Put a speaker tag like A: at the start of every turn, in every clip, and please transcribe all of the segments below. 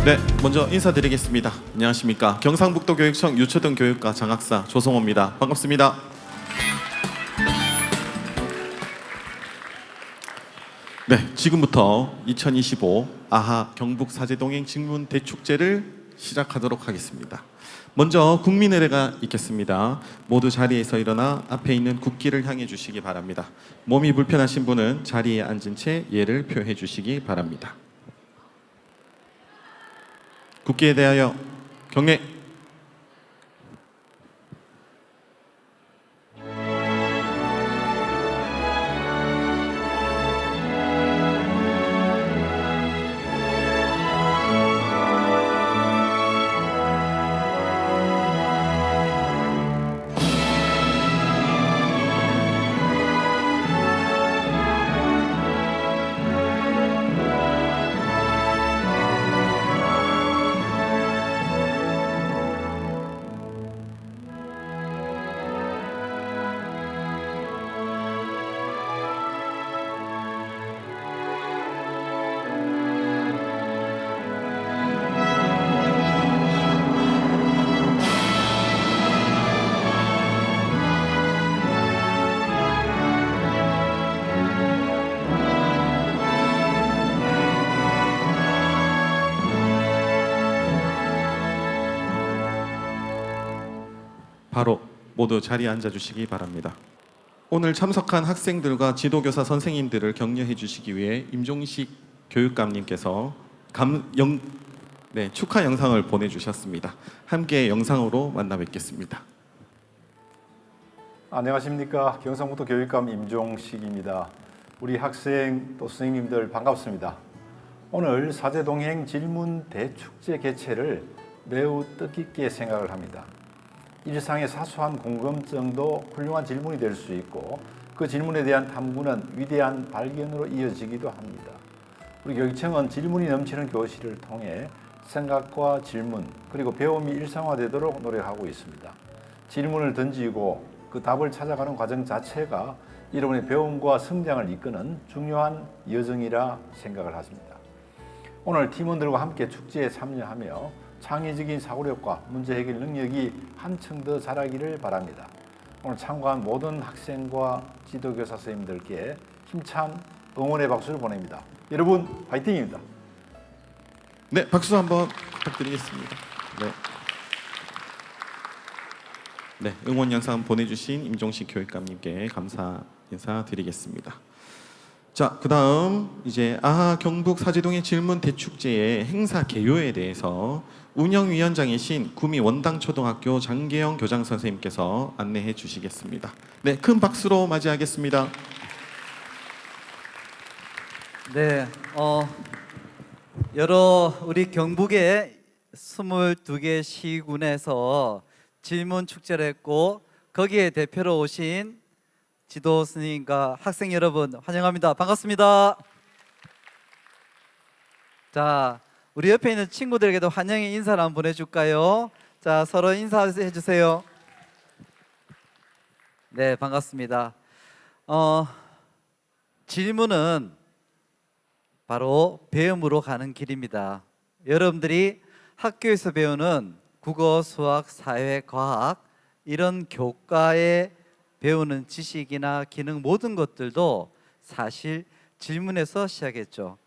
A: 네, 먼저 인사드리겠습니다. 안녕하십니까. 경상북도 교육청 유초등 교육과 장학사 조성호입니다. 반갑습니다. 네, 지금부터 2025 아하 경북 사제동행 직문 대축제를 시작하도록 하겠습니다. 먼저 국민의례가 있겠습니다. 모두 자리에서 일어나 앞에 있는 국기를 향해 주시기 바랍니다. 몸이 불편하신 분은 자리에 앉은 채 예를 표해 주시기 바랍니다. 국기에 대하여 경례. 바로 모두 자리에 앉아 주시기 바랍니다. 오늘 참석한 학생들과 지도교사 선생님들을 격려해 주시기 위해 임종식 교육감님께서 축하 영상을 보내주셨습니다. 함께 영상으로 만나 뵙겠습니다.
B: 안녕하십니까. 경상북도 교육감 임종식입니다. 우리 학생 또 선생님들 반갑습니다. 오늘 사제동행 질문 대축제 개최를 매우 뜻깊게 생각을 합니다. 일상의 사소한 궁금증도 훌륭한 질문이 될 수 있고 그 질문에 대한 탐구는 위대한 발견으로 이어지기도 합니다. 우리 교육청은 질문이 넘치는 교실을 통해 생각과 질문 그리고 배움이 일상화되도록 노력하고 있습니다. 질문을 던지고 그 답을 찾아가는 과정 자체가 여러분의 배움과 성장을 이끄는 중요한 여정이라 생각을 하십니다. 오늘 팀원들과 함께 축제에 참여하며 창의적인 사고력과 문제 해결 능력이 한층 더 자라기를 바랍니다. 오늘 참가한 모든 학생과 지도교사 선생님들께 힘찬 응원의 박수를 보냅니다. 여러분 파이팅입니다.
A: 네, 박수 한번 부탁드리겠습니다. 네, 응원 영상 보내주신 임종식 교육감님께 감사 인사드리겠습니다. 자, 그다음 이제 아하 경북 사제동의 질문 대축제의 행사 개요에 대해서 운영위원장이신 구미 원당초등학교 장계영 교장 선생님께서 안내해 주시겠습니다. 네, 큰 박수로 맞이하겠습니다.
C: 네, 여러 우리 경북의 22개 시군에서 질문 축제를 했고 거기에 대표로 오신 지도 스님과 학생 여러분 환영합니다. 반갑습니다. 자, 우리 옆에 있는 친구들에게도 환영의 인사를 한번 보내줄까요? 자, 서로 인사해 주세요. 네, 반갑습니다. 질문은 바로 배움으로 가는 길입니다. 여러분들이 학교에서 배우는 국어, 수학, 사회, 과학 이런 교과에 배우는 지식이나 기능 모든 것들도 사실 질문에서 시작했죠.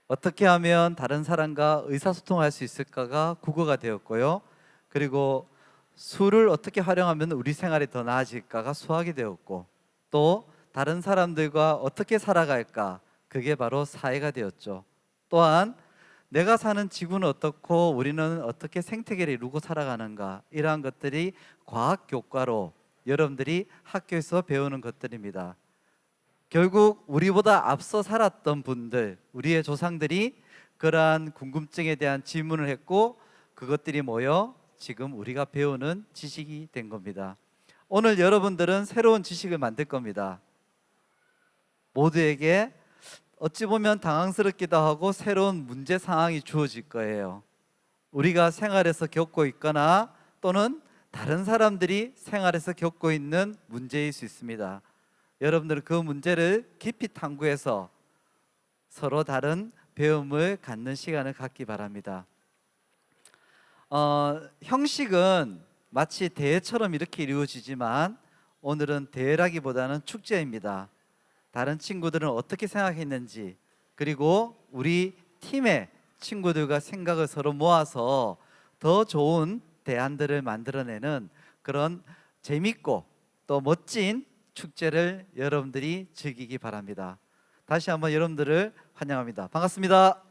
C: 어떻게 하면 다른 사람과 의사소통할 수 있을까가 국어가 되었고요. 그리고 수를 어떻게 활용하면 우리 생활이 더 나아질까가 수학이 되었고 또 다른 사람들과 어떻게 살아갈까 그게 바로 사회가 되었죠. 또한 내가 사는 지구는 어떻고 우리는 어떻게 생태계를 이루고 살아가는가 이러한 것들이 과학 교과로 여러분들이 학교에서 배우는 것들입니다. 결국 우리보다 앞서 살았던 분들, 우리의 조상들이 그러한 궁금증에 대한 질문을 했고 그것들이 모여 지금 우리가 배우는 지식이 된 겁니다. 오늘 여러분들은 새로운 지식을 만들 겁니다. 모두에게 어찌 보면 당황스럽기도 하고 새로운 문제 상황이 주어질 거예요. 우리가 생활에서 겪고 있거나 또는 다른 사람들이 생활에서 겪고 있는 문제일 수 있습니다. 여러분들은 그 문제를 깊이 탐구해서 서로 다른 배움을 갖는 시간을 갖기 바랍니다. 형식은 마치 대회처럼 이렇게 이루어지지만 오늘은 대회라기보다는 축제입니다. 다른 친구들은 어떻게 생각했는지, 그리고 우리 팀의 친구들과 생각을 서로 모아서 더 좋은 대안들을 만들어내는 그런 재밌고 또 멋진 축제를 여러분들이 즐기기 바랍니다. 다시 한번 여러분들을 환영합니다. 반갑습니다.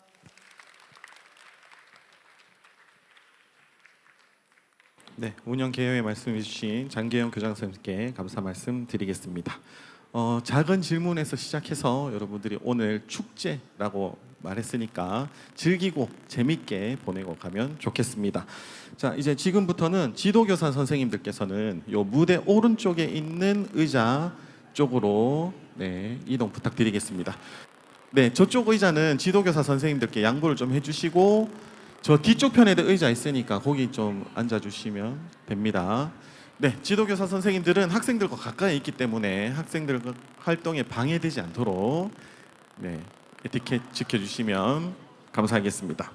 A: 네, 운영 개요에 말씀해 주신 장계영 교장 선생님께 감사 말씀 드리겠습니다. 작은 질문에서 시작해서 여러분들이 오늘 축제라고 말했으니까 즐기고 재밌게 보내고 가면 좋겠습니다. 자, 이제 지금부터는 지도교사 선생님들께서는 요 무대 오른쪽에 있는 의자 쪽으로 이동 부탁드리겠습니다. 네, 저쪽 의자는 지도교사 선생님들께 양보를 좀 해주시고 저 뒤쪽 편에도 의자 있으니까 거기 좀 앉아주시면 됩니다. 네, 지도교사 선생님들은 학생들과 가까이 있기 때문에 학생들 활동에 방해되지 않도록 에티켓 지켜주시면 감사하겠습니다.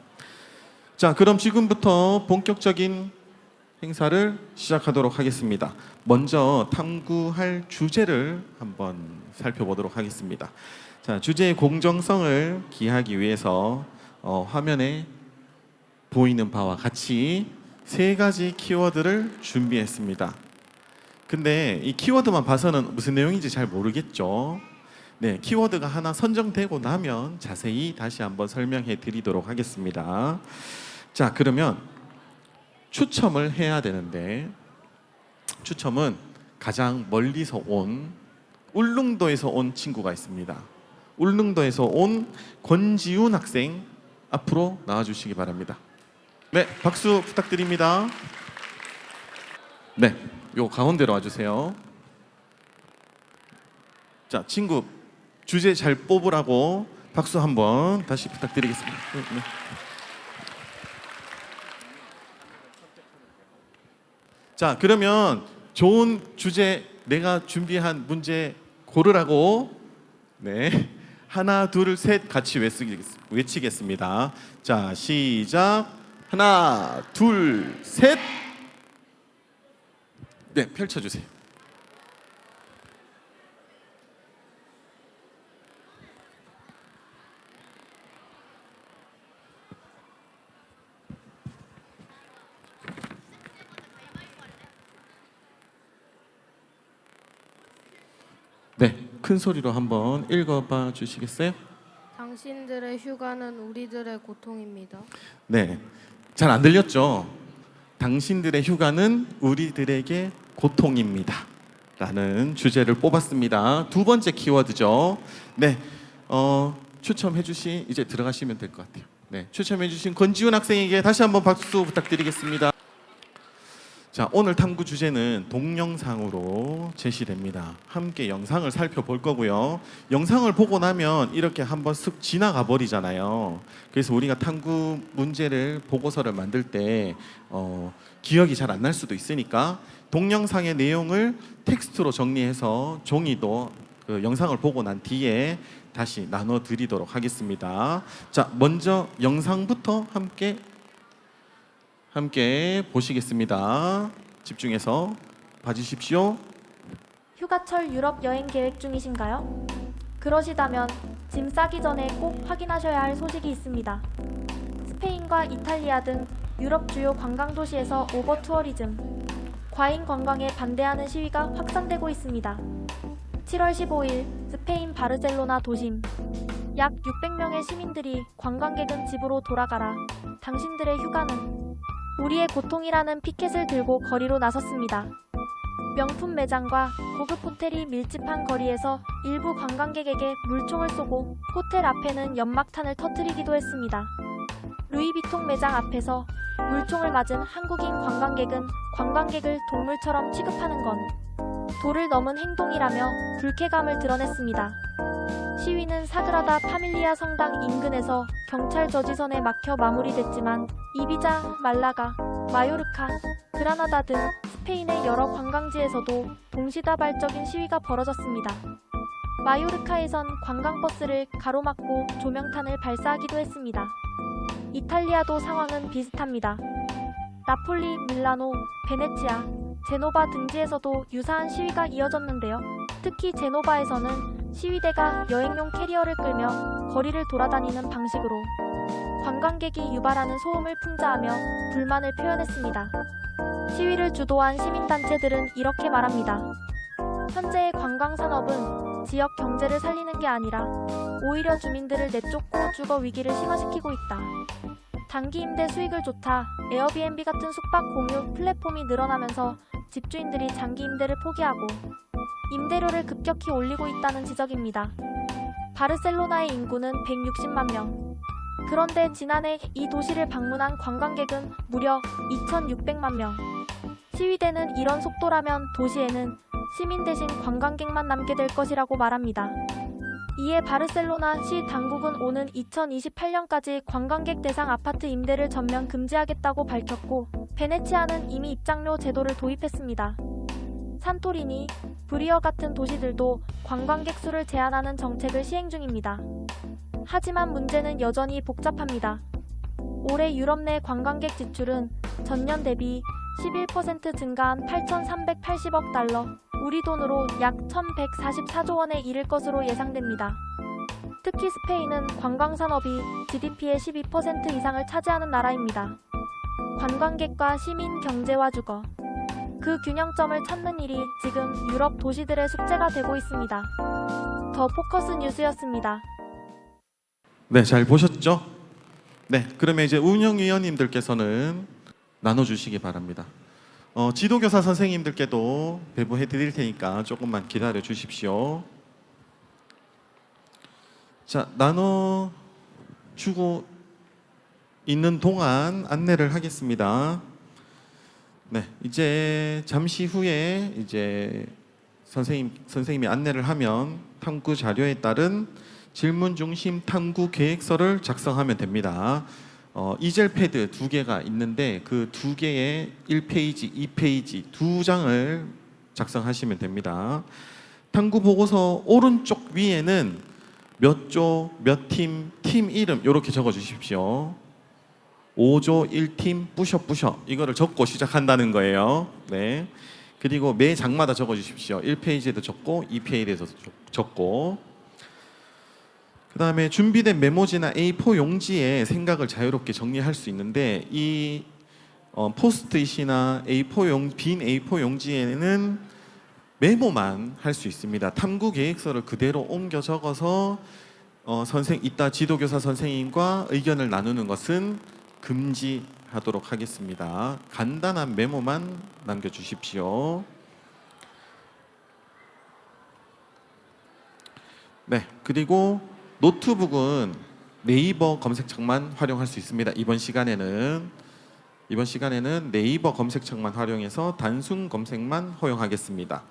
A: 자, 그럼 지금부터 본격적인 행사를 시작하도록 하겠습니다. 먼저 탐구할 주제를 한번 살펴보도록 하겠습니다. 자, 주제의 공정성을 기하기 위해서 화면에 보이는 바와 같이 3가지 키워드를 준비했습니다. 근데 이 키워드만 봐서는 무슨 내용인지 잘 모르겠죠. 네, 키워드가 하나 선정되고 나면 자세히 다시 한번 설명해 드리도록 하겠습니다. 자, 그러면 추첨을 해야 되는데 추첨은 가장 멀리서 온 울릉도에서 온 친구가 있습니다. 울릉도에서 온 권지훈 학생 앞으로 나와주시기 바랍니다. 네, 박수 부탁드립니다. 네, 요 가운데로 와주세요. 자, 친구 주제 잘 뽑으라고 박수 한번 다시 부탁드리겠습니다. 네. 자, 그러면 좋은 주제 내가 준비한 문제 고르라고 하나 둘 셋 같이 외치겠습니다. 자, 시작. 하나 둘 셋. 네, 펼쳐주세요. 네, 큰 소리로 한번 읽어봐 주시겠어요?
D: 당신들의 휴가는 우리들의 고통입니다.
A: 네, 잘 안 들렸죠? 당신들의 휴가는 우리들에게 고통입니다 라는 주제를 뽑았습니다. 2번째 키워드죠. 네, 추첨해 주신, 이제 들어가시면 될 것 같아요. 네, 추첨해 주신 권지훈 학생에게 다시 한번 박수 부탁드리겠습니다. 자, 오늘 탐구 주제는 동영상으로 제시됩니다. 함께 영상을 살펴볼 거고요. 영상을 보고 나면 이렇게 한번 쓱 지나가 버리잖아요. 그래서 우리가 탐구 문제를 보고서를 만들 때 기억이 잘 안 날 수도 있으니까 동영상의 내용을 텍스트로 정리해서 종이도 그 영상을 보고 난 뒤에 다시 나눠 드리도록 하겠습니다. 자, 먼저 영상부터 함께 보시겠습니다. 집중해서 봐주십시오.
E: 휴가철 유럽 여행 계획 중이신가요? 그러시다면 짐 싸기 전에 꼭 확인하셔야 할 소식이 있습니다. 스페인과 이탈리아 등 유럽 주요 관광 도시에서 오버 투어리즘, 과잉 관광에 반대하는 시위가 확산되고 있습니다. 7월 15일 스페인 바르셀로나 도심, 약 600명의 시민들이 관광객은 집으로 돌아가라, 당신들의 휴가는 우리의 고통이라는 피켓을 들고 거리로 나섰습니다. 명품 매장과 고급 호텔이 밀집한 거리에서 일부 관광객에게 물총을 쏘고 호텔 앞에는 연막탄을 터뜨리기도 했습니다. 루이비통 매장 앞에서 물총을 맞은 한국인 관광객은 관광객을 동물처럼 취급하는 건 도를 넘은 행동이라며 불쾌감을 드러냈습니다. 시위는 사그라다 파밀리아 성당 인근에서 경찰 저지선에 막혀 마무리됐지만 이비자, 말라가, 마요르카, 그라나다 등 스페인의 여러 관광지에서도 동시다발적인 시위가 벌어졌습니다. 마요르카에선 관광버스를 가로막고 조명탄을 발사하기도 했습니다. 이탈리아도 상황은 비슷합니다. 나폴리, 밀라노, 베네치아, 제노바 등지에서도 유사한 시위가 이어졌는데요. 특히 제노바에서는 시위대가 여행용 캐리어를 끌며 거리를 돌아다니는 방식으로 관광객이 유발하는 소음을 풍자하며 불만을 표현했습니다. 시위를 주도한 시민단체들은 이렇게 말합니다. 현재의 관광산업은 지역 경제를 살리는 게 아니라 오히려 주민들을 내쫓고 주거 위기를 심화시키고 있다. 단기 임대 수익을 좇아 에어비앤비 같은 숙박 공유 플랫폼이 늘어나면서 집주인들이 장기 임대를 포기하고 임대료를 급격히 올리고 있다는 지적입니다. 바르셀로나의 인구는 160만 명. 그런데 지난해 이 도시를 방문한 관광객은 무려 2,600만 명. 시위대는 이런 속도라면 도시에는 시민 대신 관광객만 남게 될 것이라고 말합니다. 이에 바르셀로나 시 당국은 오는 2028년까지 관광객 대상 아파트 임대를 전면 금지하겠다고 밝혔고, 베네치아는 이미 입장료 제도를 도입했습니다. 산토리니, 브리어 같은 도시들도 관광객 수를 제한하는 정책을 시행 중입니다. 하지만 문제는 여전히 복잡합니다. 올해 유럽 내 관광객 지출은 전년 대비 11% 증가한 8,380억 달러, 우리 돈으로 약 1,144조 원에 이를 것으로 예상됩니다. 특히 스페인은 관광산업이 GDP의 12% 이상을 차지하는 나라입니다. 관광객과 시민 경제와 주거, 그 균형점을 찾는 일이 지금 유럽 도시들의 숙제가 되고 있습니다. 더 포커스 뉴스였습니다.
A: 네, 잘 보셨죠? 네, 그러면 이제 운영위원님들께서는 나눠주시기 바랍니다. 지도교사 선생님들께도 배부해 드릴 테니까 조금만 기다려 주십시오. 자, 나눠주고 있는 동안 안내를 하겠습니다. 네, 이제 잠시 후에 이제 선생님이 안내를 하면 탐구 자료에 따른 질문 중심 탐구 계획서를 작성하면 됩니다. 이젤 패드 2개가 있는데 그 2개의 1페이지, 2페이지 2장을 작성하시면 됩니다. 탐구 보고서 오른쪽 위에는 몇 조, 몇 팀, 팀 이름 이렇게 적어 주십시오. 5조 1팀 뿌셔 이거를 적고 시작한다는 거예요. 네. 그리고 매 장마다 적어 주십시오. 1페이지에도 적고 2페이지에도 적고. 그 다음에 준비된 메모지나 A4 용지에 생각을 자유롭게 정리할 수 있는데 이 포스트잇이나 빈 A4 용지에는 메모만 할 수 있습니다. 탐구 계획서를 그대로 옮겨 적어서 이따 지도교사 선생님과 의견을 나누는 것은 금지하도록 하겠습니다. 간단한 메모만 남겨주십시오. 네, 그리고 노트북은 네이버 검색창만 활용할 수 있습니다. 이번 시간에는 네이버 검색창만 활용해서 단순 검색만 허용하겠습니다.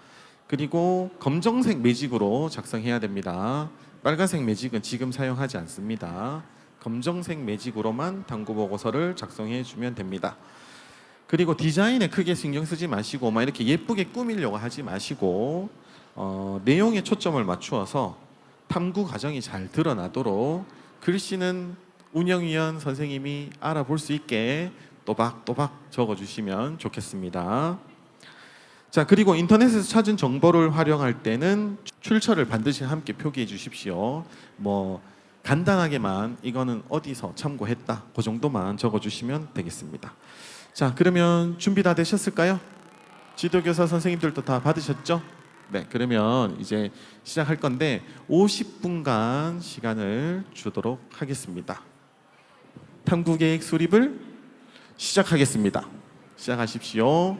A: 그리고 검정색 매직으로 작성해야 됩니다. 빨간색 매직은 지금 사용하지 않습니다. 검정색 매직으로만 탐구 보고서를 작성해 주면 됩니다. 그리고 디자인에 크게 신경 쓰지 마시고 막 이렇게 예쁘게 꾸미려고 하지 마시고 내용에 초점을 맞추어서 탐구 과정이 잘 드러나도록 글씨는 운영위원 선생님이 알아볼 수 있게 또박또박 적어주시면 좋겠습니다. 자, 그리고 인터넷에서 찾은 정보를 활용할 때는 출처를 반드시 함께 표기해 주십시오. 간단하게만 이거는 어디서 참고했다 그 정도만 적어주시면 되겠습니다. 자, 그러면 준비 다 되셨을까요? 지도교사 선생님들도 다 받으셨죠? 네, 그러면 이제 시작할 건데 50분간 시간을 주도록 하겠습니다. 탐구계획 수립을 시작하겠습니다. 시작하십시오.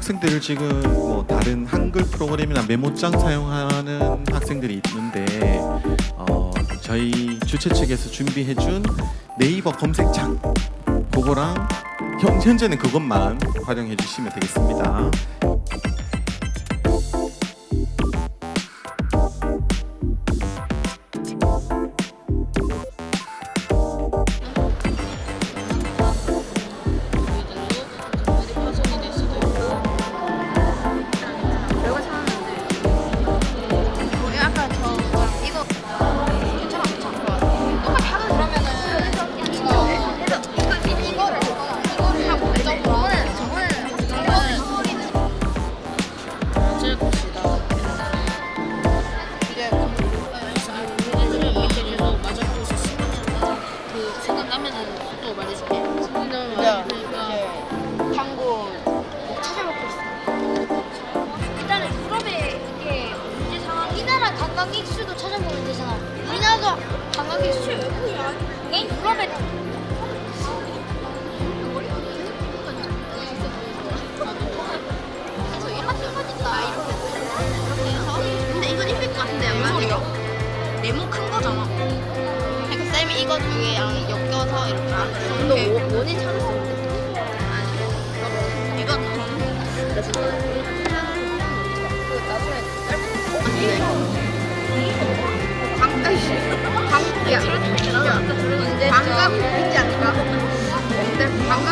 A: 학생들 지금 뭐 다른 한글 프로그램이나 메모장 사용하는 학생들이 있는데 저희 주최 측에서 준비해준 네이버 검색창 그거랑 현재는 그것만 활용해 주시면 되겠습니다.
F: 파손이 될 수도 있고 별거 찾았는데 아까 저 이거 괜찮아 똑같이 하는 그러면은 이거를 하고 저거는 맞을 것이다. 이게 우리들은 밑에 계속 맞아보고 있었으면 그 생각나면은 또 말해줄게. 생각나면 광고 찾아먹고 있어.
G: 일단은 유럽의 이게 문제 상황 우리나라 관광객 수도 찾아보면 되잖아. 우리나라도 관광객 수 외국이야. 유럽에
F: 그래서 이렇게 빠진다 이렇게 해서 근데 이건 이쁠 것 같은데 안 소리야? 네모 큰 거잖아. 그러니까 쌤이 이거 두 개랑 엮여서 이렇게 안 너 원인 찾았어. 이건 방금 있지 않을까? 근데 방금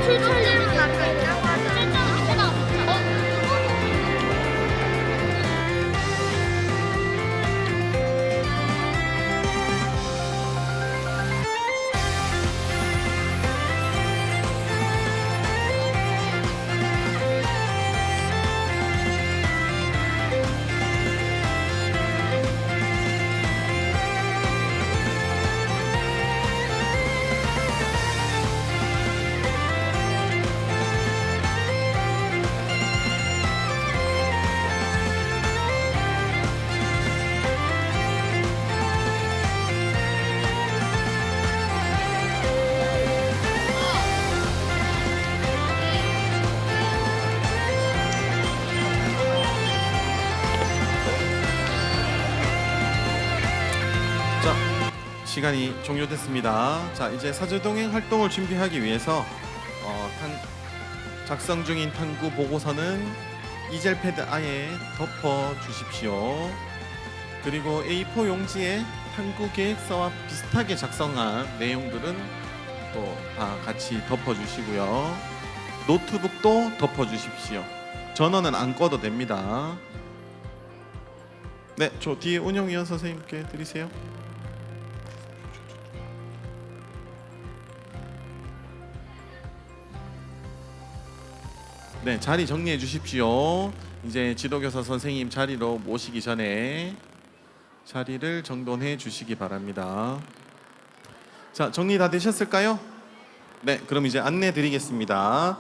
G: 출처는 아까 있다고 하죠. 출처는 밑에다가 붙여.
A: 자, 시간이 종료됐습니다. 자, 이제 사제동행 활동을 준비하기 위해서 작성 중인 탐구 보고서는 이젤 패드 아예 덮어 주십시오. 그리고 A4 용지에 탐구 계획서와 비슷하게 작성한 내용들은 또 다 같이 덮어 주시고요. 노트북도 덮어 주십시오. 전원은 안 꺼도 됩니다. 네, 저 뒤에 운영위원 선생님께 드리세요. 네, 자리 정리해 주십시오. 이제 지도교사 선생님 자리로 모시기 전에 자리를 정돈해 주시기 바랍니다. 자, 정리 다 되셨을까요? 네, 그럼 이제 안내 드리겠습니다.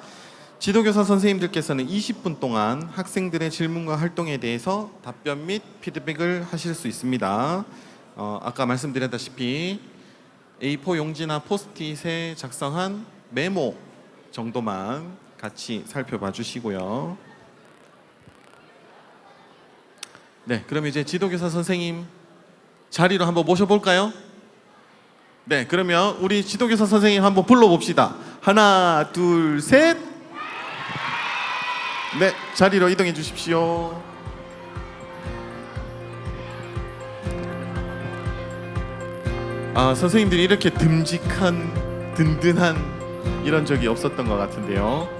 A: 지도교사 선생님들께서는 20분 동안 학생들의 질문과 활동에 대해서 답변 및 피드백을 하실 수 있습니다. 아까 말씀드렸다시피 A4 용지나 포스트잇에 작성한 메모 정도만 같이 살펴봐 주시고요. 네, 그럼 이제 지도교사 선생님 자리로 한번 모셔볼까요? 네, 그러면 우리 지도교사 선생님 한번 불러봅시다. 하나, 둘, 셋. 네, 자리로 이동해 주십시오. 아, 선생님들이 이렇게 듬직한, 든든한 이런 적이 없었던 것 같은데요.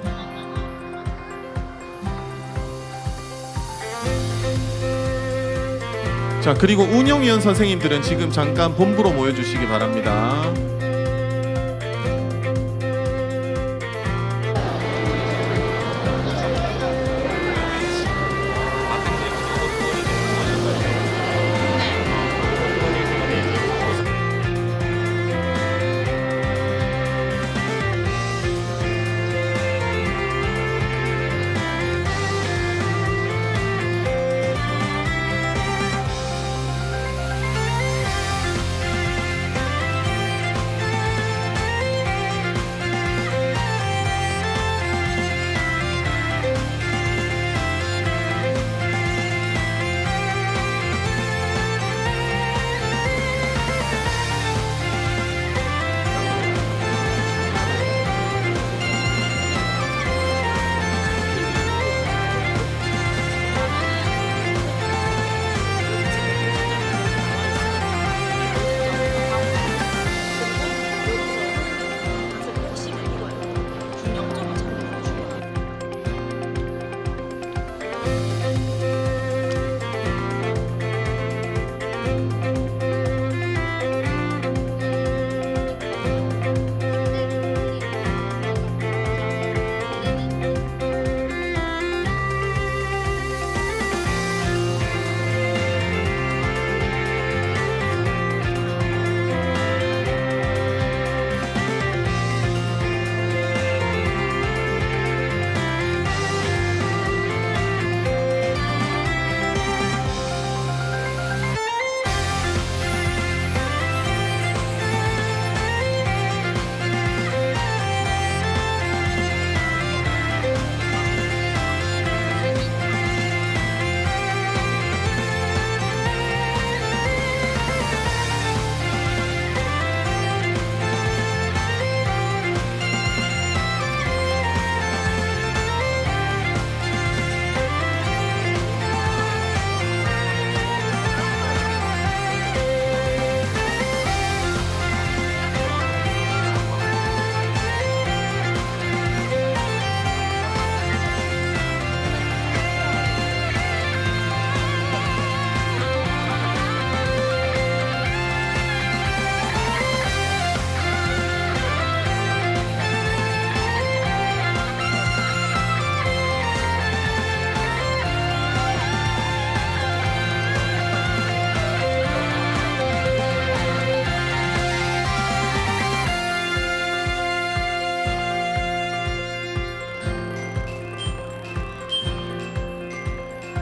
A: 자, 그리고 운영위원 선생님들은 지금 잠깐 본부로 모여주시기 바랍니다.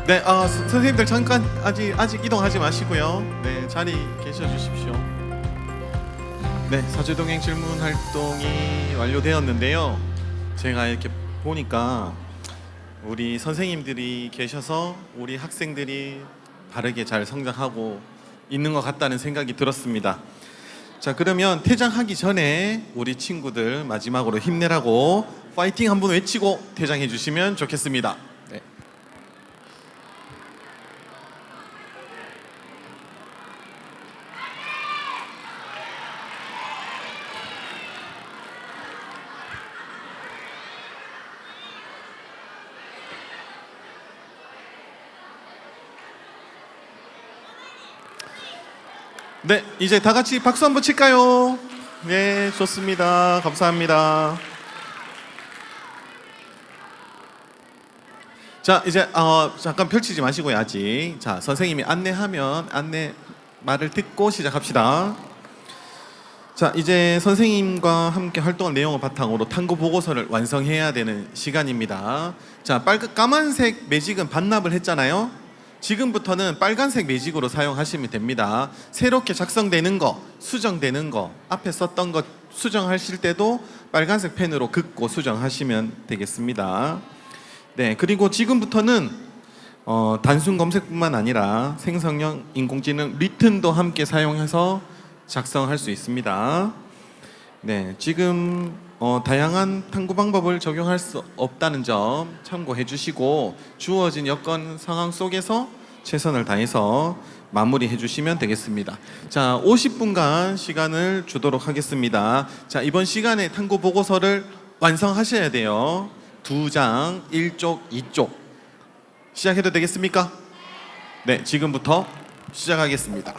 A: 네, 선생님들 잠깐 아직 이동하지 마시고요. 네, 자리 계셔 주십시오. 네, 사제동행 질문 활동이 완료되었는데요. 제가 이렇게 보니까 우리 선생님들이 계셔서 우리 학생들이 바르게 잘 성장하고 있는 것 같다는 생각이 들었습니다. 자, 그러면 퇴장하기 전에 우리 친구들 마지막으로 힘내라고 파이팅 한번 외치고 퇴장해 주시면 좋겠습니다. 네. 네, 이제 다 같이 박수 한번 칠까요? 네, 좋습니다. 감사합니다. 자, 이제 잠깐 펼치지 마시고요, 아직. 자, 선생님이 안내하면 안내 말을 듣고 시작합시다. 자, 이제 선생님과 함께 활동한 내용을 바탕으로 탐구 보고서를 완성해야 되는 시간입니다. 자, 까만색 매직은 반납을 했잖아요. 지금부터는 빨간색 매직으로 사용하시면 됩니다. 새롭게 작성되는 거, 수정되는 거, 앞에 썼던 거 수정하실 때도 빨간색 펜으로 긋고 수정하시면 되겠습니다. 네, 그리고 지금부터는 단순 검색뿐만 아니라 생성형 인공지능 리튼도 함께 사용해서 작성할 수 있습니다. 네, 지금 다양한 탐구 방법을 적용할 수 없다는 점 참고해 주시고 주어진 여건 상황 속에서 최선을 다해서 마무리해 주시면 되겠습니다. 자, 50분간 시간을 주도록 하겠습니다. 자, 이번 시간에 탐구 보고서를 완성하셔야 돼요. 2장 1쪽 2쪽 시작해도 되겠습니까? 네, 지금부터 시작하겠습니다.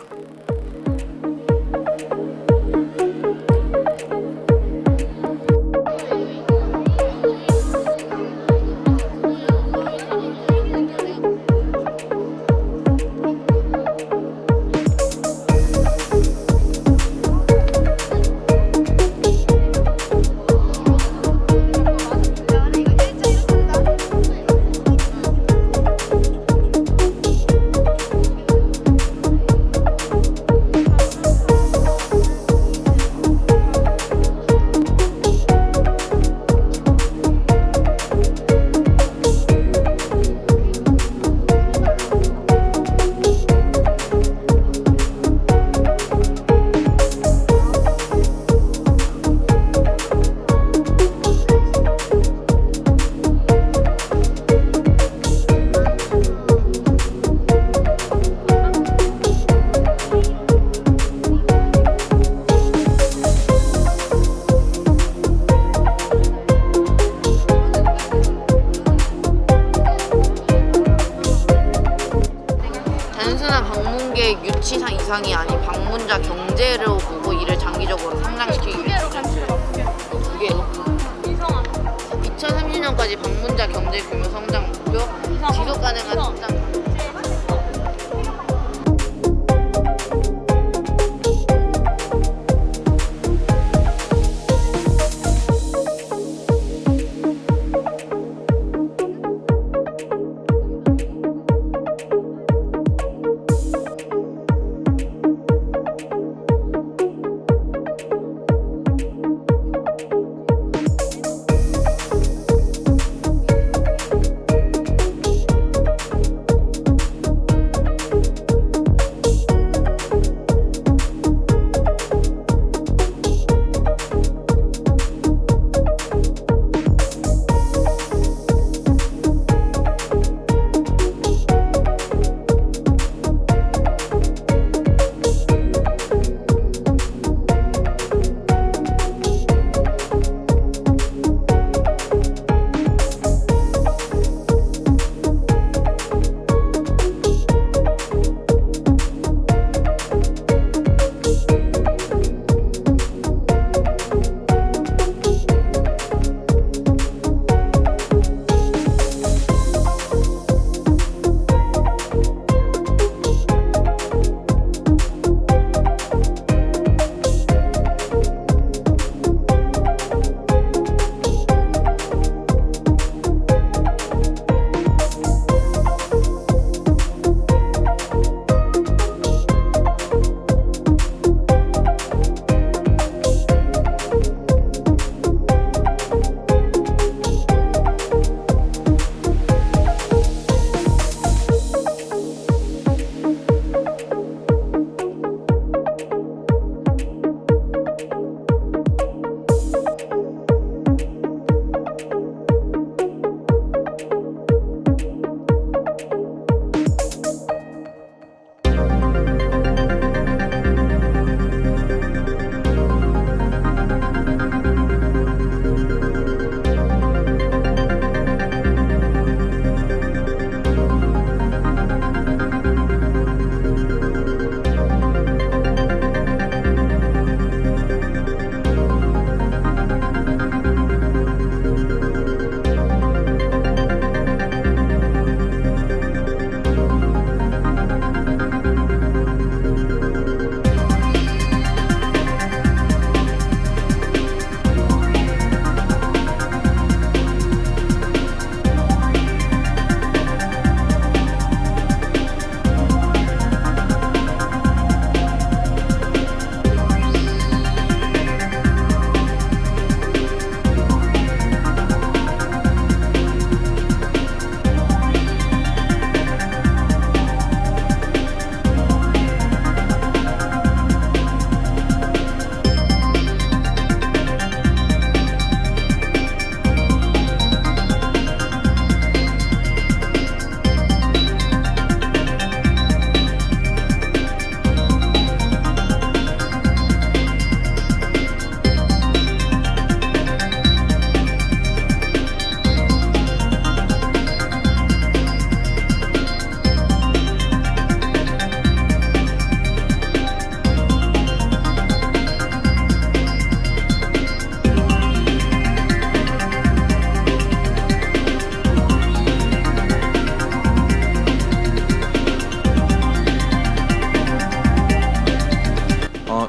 H: 단순한 방문객 유치상 이상이 아닌 방문자 경제로 보고 이를 장기적으로 성장시키기 위해 두 개. 2030년까지 방문자 경제 규모 성장 목표, 지속 가능한 성장.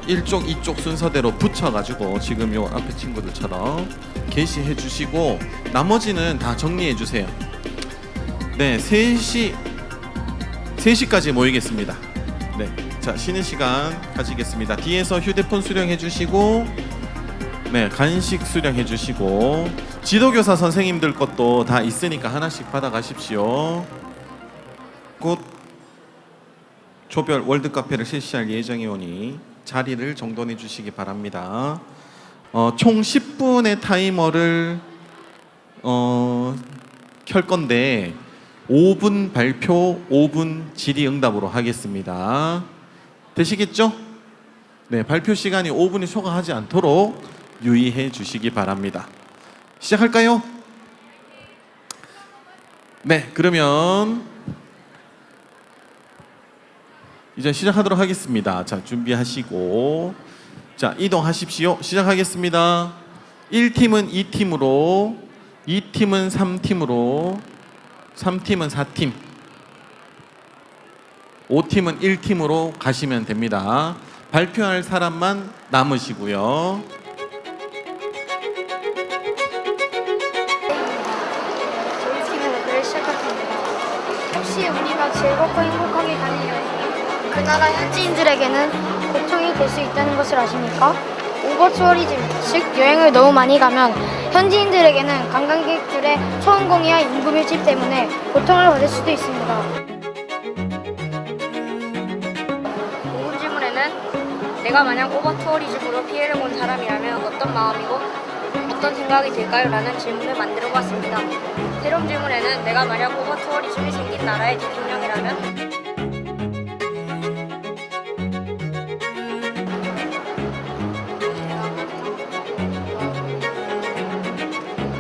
A: 1쪽 2쪽 순서대로 붙여가지고 지금 요 앞에 친구들처럼 게시해 주시고 나머지는 다 정리해 주세요. 네, 3시까지 모이겠습니다. 네, 자, 쉬는 시간 가지겠습니다. 뒤에서 휴대폰 수령해 주시고, 네, 간식 수령해 주시고, 지도교사 선생님들 것도 다 있으니까 하나씩 받아 가십시오. 곧 조별 월드카페를 실시할 예정이 오니 자리를 정돈해 주시기 바랍니다. 총 10분의 타이머를 켤 건데 5분 발표, 5분 질의응답으로 하겠습니다. 되시겠죠? 네, 발표 시간이 5분이 초과하지 않도록 유의해 주시기 바랍니다. 시작할까요? 네, 그러면 이제 시작하도록 하겠습니다. 자, 준비하시고, 자, 이동하십시오. 시작하겠습니다. 1팀은 2팀으로, 2팀은 3팀으로, 3팀은 4팀, 5팀은 1팀으로 가시면 됩니다. 발표할 사람만 남으시고요.
G: 저희 팀의 목표를 시작할 겁니다. 혹시 우리가 즐겁고 행복하게 가는 여행이 그 나라 현지인들에게는 고통이 될 수 있다는 것을 아십니까? 오버투어리즘, 즉 여행을 너무 많이 가면 현지인들에게는 관광객들의 초원공이와 인구 밀집 때문에 고통을 받을 수도 있습니다. 5분 질문에는 내가 만약 오버투어리즘으로 피해를 본 사람이라면 어떤 마음이고 어떤 생각이 들까요? 라는 질문을 만들어 봤습니다. 새로운 질문에는 내가 만약 오버투어리즘이 생긴 나라의 대통령이라면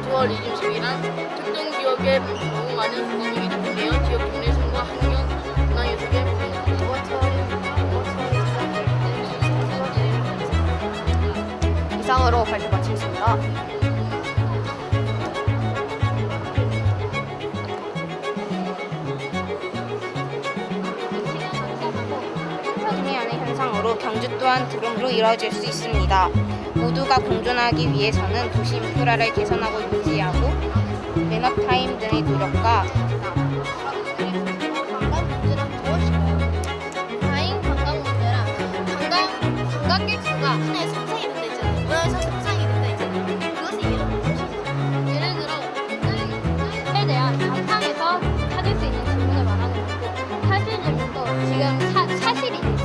H: 투어리즘식이란 특정 지역에 너무 많은 관광객이 집중되어 지역 경제성과 환경, 문화예술에 이상으로 발표 마치겠습니다. 현상으로 경주 또한 드럼으로 이루어질 수 있습니다. 모두가 공존하기 위해서는 도시 인프라를 개선하고 유지하고 매너타임 등의 노력과
F: 다행 관광문제랑 관광객 수가 하나의 상상이 된다 있잖아요. 모양에서 상상이 된다 있잖아요. 그것을 예를 들어 에 대한 바탕에서 찾을 수 있는 질문을 말하는 거고 사실 질문도 지금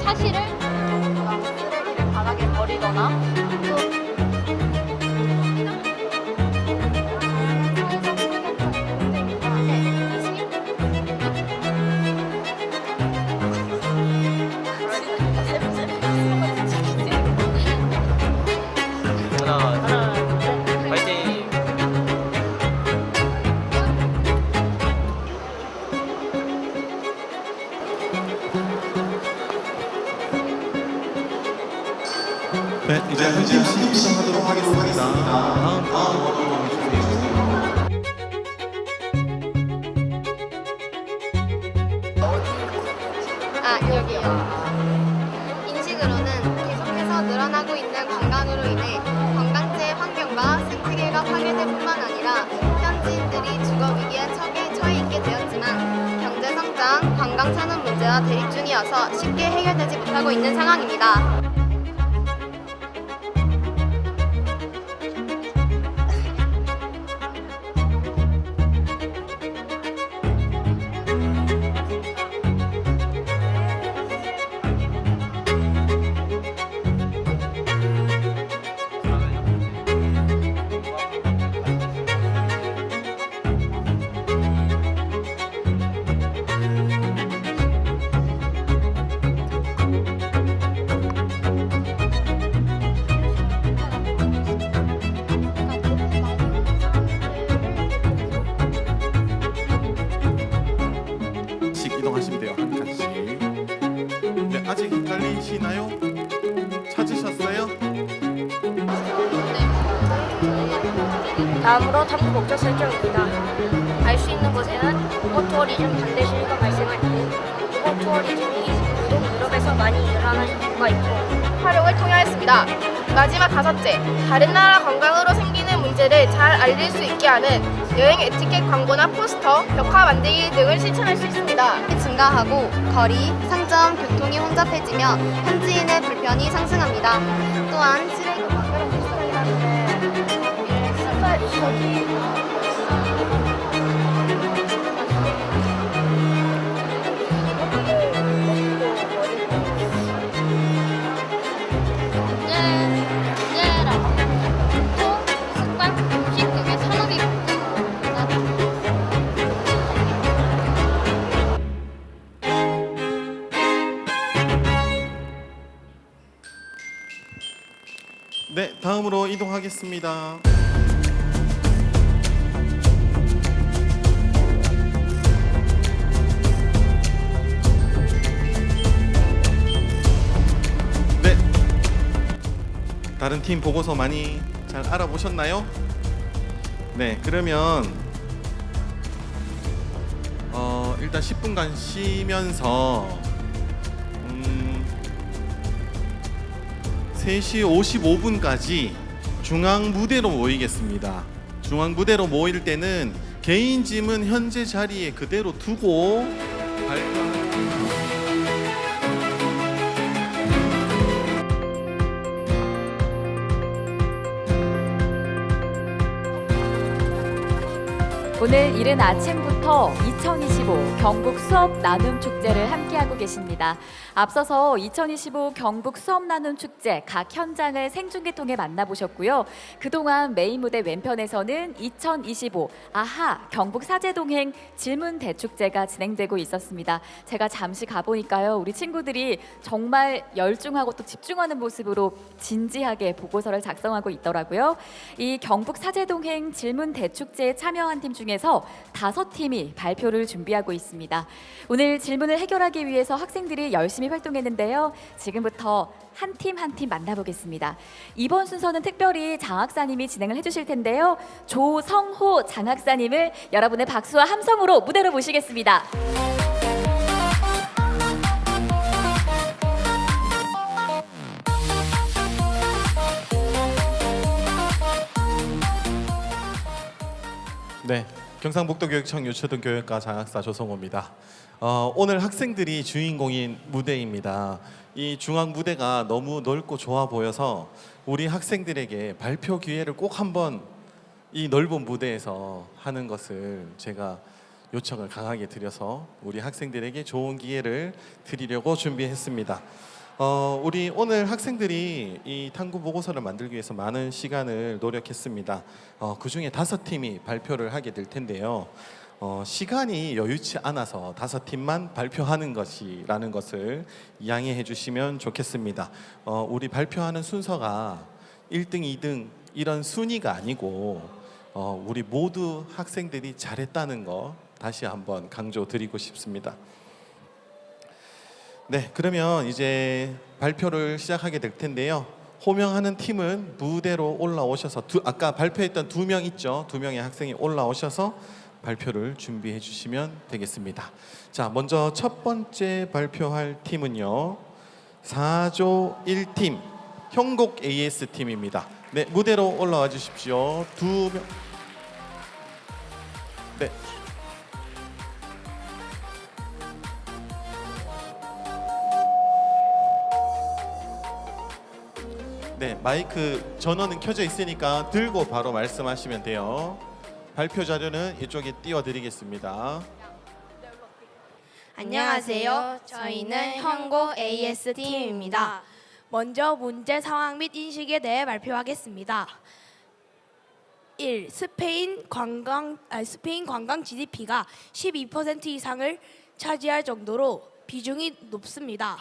F: 사실을
H: 바닥에 버리거나
A: 네, 이제 한 팀씩 시작하도록 하겠습니다. 다음
F: 여기요. 인식으로는 계속해서 늘어나고 있는 관광으로 인해 관광지의 환경과 생태계가 파괴될 뿐만 아니라 현지인들이 주거 위기에 처해 있게 되었지만 경제 성장, 관광 산업 문제와 대립 중이어서 쉽게 해결되지 못하고 있는 상황입니다.
A: 이동하시면 돼요. 한 칸씩. 네, 아직 헷갈리시나요? 찾으셨어요?
G: 다음으로 탐구 목적 설정입니다. 알 수 있는 곳에는 오버투어리즘 반대 시위가 발생할 때 오버투어리즘이 유독 유럽에서 많이 일어나는 이유가 있고
I: 활용을 통하였습니다. 마지막 5째, 다른 나라 관광으로 생기는 문제를 잘 알릴 수 있게 하는 여행 에티켓 광고나 포스터, 벽화 만들기 등을 실천할 수 있습니다.
H: 증가하고 거리, 상점, 교통이 혼잡해지며 현지인의 불편이 상승합니다. 또한 쓰레기
F: 문제라 또 습관, 음식 등의 산업이
A: 네, 다음으로 이동하겠습니다. 네, 다른 팀 보고서 많이 잘 알아보셨나요? 네, 그러면 일단 10분간 쉬면서 3시 55분까지 중앙 무대로 모이겠습니다. 중앙 무대로 모일 때는 개인 짐은 현재 자리에 그대로 두고 발표하는
J: 오늘 이른 아침부터 2025 경북 수업 나눔 축제를 함께하고 계십니다. 앞서서 2025 경북 수업 나눔 축제 각 현장을 생중계 통해 만나보셨고요. 그동안 메인 무대 왼편에서는 2025 아하 경북 사제동행 질문 대축제가 진행되고 있었습니다. 제가 잠시 가보니까요. 우리 친구들이 정말 열중하고 또 집중하는 모습으로 진지하게 보고서를 작성하고 있더라고요. 이 경북 사제동행 질문 대축제에 참여한 팀 중에서 5팀이 발표를 준비하고 있습니다. 오늘 질문을 해결하기 위해서 학생들이 열심히 활동했는데요. 지금부터 한 팀 한 팀 만나보겠습니다. 이번 순서는 특별히 장학사님이 진행을 해주실 텐데요. 조성호 장학사님을 여러분의 박수와 함성으로 무대로 모시겠습니다.
A: 네, 경상북도교육청 유초등교육과 장학사 조성호입니다. 오늘 학생들이 주인공인 무대입니다. 이 중앙 무대가 너무 넓고 좋아 보여서 우리 학생들에게 발표 기회를 꼭 한번 이 넓은 무대에서 하는 것을 제가 요청을 강하게 드려서 우리 학생들에게 좋은 기회를 드리려고 준비했습니다. 우리 오늘 학생들이 이 탐구 보고서를 만들기 위해서 많은 시간을 노력했습니다. 그 중에 5팀이 발표를 하게 될 텐데요. 시간이 여유치 않아서 5팀만 발표하는 것이라는 것을 양해해 주시면 좋겠습니다. 우리 발표하는 순서가 1등, 2등 이런 순위가 아니고 우리 모두 학생들이 잘했다는 거 다시 한번 강조드리고 싶습니다. 네, 그러면 이제 발표를 시작하게 될 텐데요. 호명하는 팀은 무대로 올라오셔서 아까 발표했던 2명 있죠? 2명의 학생이 올라오셔서 발표를 준비해 주시면 되겠습니다. 자, 먼저 첫 번째 발표할 팀은요. 4조 1팀 형곡 AS 팀입니다. 네, 무대로 올라와 주십시오. 2명. 네. 네, 마이크 전원은 켜져 있으니까 들고 바로 말씀하시면 돼요. 발표 자료는 이쪽에 띄워드리겠습니다.
K: 안녕하세요. 저희는 형곡 AS 팀입니다. 먼저 문제 상황 및 인식에 대해 발표하겠습니다. 1. 스페인 관광 GDP가 12% 이상을 차지할 정도로 비중이 높습니다.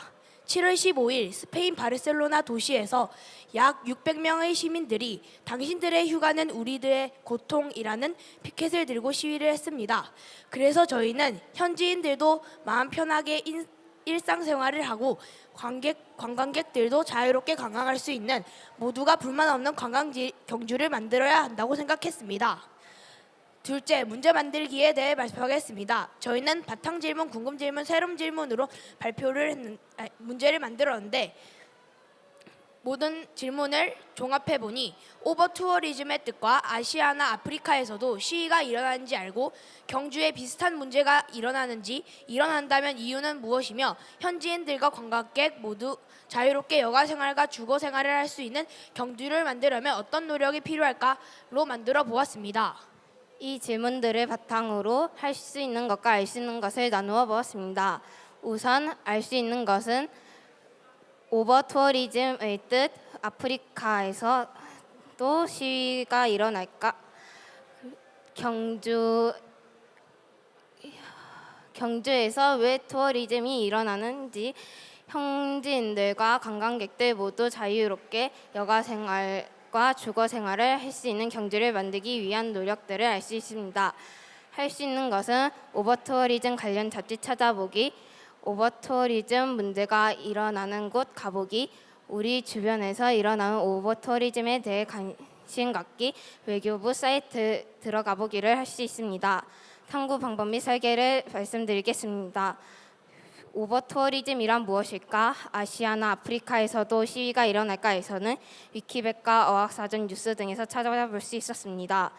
K: 7월 15일 스페인 바르셀로나 도시에서 약 600명의 시민들이 당신들의 휴가는 우리들의 고통이라는 피켓을 들고 시위를 했습니다. 그래서 저희는 현지인들도 마음 편하게 일상생활을 하고 관광객들도 자유롭게 관광할 수 있는 모두가 불만 없는 경주를 만들어야 한다고 생각했습니다. 둘째, 문제 만들기에 대해 발표하겠습니다. 저희는 바탕 질문, 궁금 질문, 새로운 질문으로 문제를 만들었는데 모든 질문을 종합해 보니 오버 투어리즘의 뜻과 아시아나 아프리카에서도 시위가 일어나는지 알고 경주에 비슷한 문제가 일어나는지, 일어난다면 이유는 무엇이며 현지인들과 관광객 모두 자유롭게 여가 생활과 주거 생활을 할 수 있는 경주를 만들려면 어떤 노력이 필요할까로 만들어 보았습니다.
H: 이 질문들을 바탕으로 할 수 있는 것과 알 수 있는 것을 나누어 보았습니다. 우선 알 수 있는 것은 오버 투어리즘의 뜻, 아프리카에서도 시위가 일어날까? 경주에서 왜 투어리즘이 일어나는지, 현지인들과 관광객들 모두 자유롭게 여가 생활과 주거 생활을 할 수 있는 경주를 만들기 위한 노력들을 알 수 있습니다. 할 수 있는 것은 오버 투어리즘 관련 잡지 찾아보기, 오버 투어리즘 문제가 일어나는 곳 가보기, 우리 주변에서 일어나는 오버 투어리즘에 대해 관심 갖기, 외교부 사이트 들어가 보기를 할 수 있습니다. 탐구 방법 및 설계를 말씀드리겠습니다. 오버 투어리즘이란 무엇일까? 아시아나 아프리카에서도 시위가 일어날까에서는 위키백과 어학사전 뉴스 등에서 찾아볼 수 있었습니다.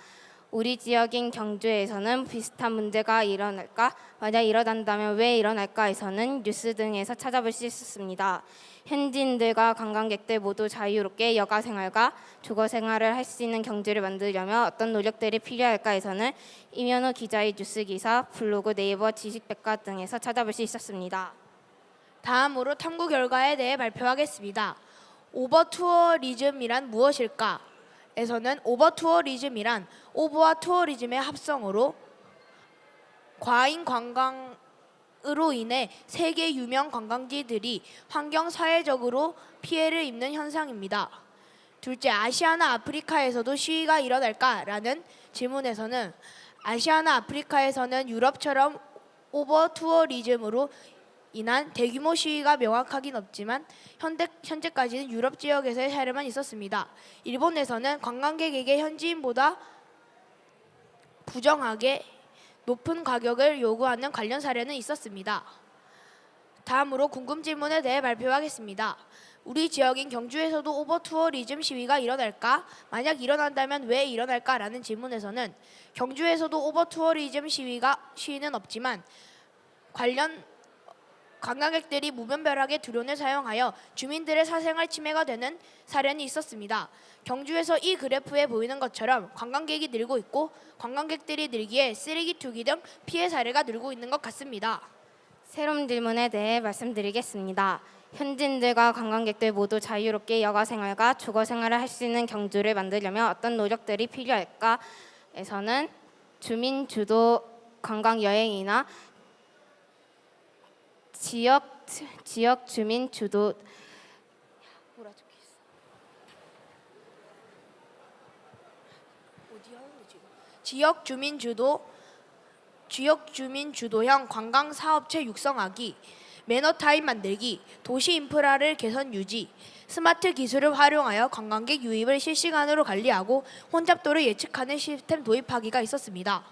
H: 우리 지역인 경주에서는 비슷한 문제가 일어날까? 만약 일어난다면 왜 일어날까에서는 뉴스 등에서 찾아볼 수 있었습니다. 현지인들과 관광객들 모두 자유롭게 여가 생활과 주거 생활을 할 수 있는 경주를 만들려면 어떤 노력들이 필요할까에서는 임현우 기자의 뉴스 기사, 블로그, 네이버, 지식백과 등에서 찾아볼 수 있었습니다.
K: 다음으로 탐구 결과에 대해 발표하겠습니다. 오버 투어리즘이란 무엇일까? 에서는 오버 투어리즘이란 오버와 투어리즘의 합성으로 과잉 관광으로 인해 세계 유명 관광지들이 환경 사회적으로 피해를 입는 현상입니다. 둘째, 아시아나 아프리카에서도 시위가 일어날까라는 질문에서는 아시아나 아프리카에서는 유럽처럼 오버 투어리즘으로 인한 대규모 시위가 명확하긴 없지만 현재까지는 유럽 지역에서의 사례만 있었습니다. 일본에서는 관광객에게 현지인보다 부정하게 높은 가격을 요구하는 관련 사례는 있었습니다. 다음으로 궁금 질문에 대해 발표하겠습니다. 우리 지역인 경주에서도 오버 투어리즘 시위가 일어날까? 만약 일어난다면 왜 일어날까라는 질문에서는 경주에서도 오버 투어리즘 시위는 없지만 관광객들이 무분별하게 드론을 사용하여 주민들의 사생활 침해가 되는 사례는 있었습니다. 경주에서 이 그래프에 보이는 것처럼 관광객이 늘고 있고 관광객들이 늘기에 쓰레기 투기 등 피해 사례가 늘고 있는 것 같습니다.
H: 새로운 질문에 대해 말씀드리겠습니다. 현지인들과 관광객들 모두 자유롭게 여가 생활과 주거 생활을 할 수 있는 경주를 만들려면 어떤 노력들이 필요할까?에서는 주민 주도 관광 여행이나 지역 주민 주도
K: 지역 주민 주도형 관광 사업체 육성하기, 매너타임 만들기, 도시 인프라를 개선 유지, 스마트 기술을 활용하여 관광객 유입을 실시간으로 관리하고 혼잡도를 예측하는 시스템 도입하기가 있었습니다.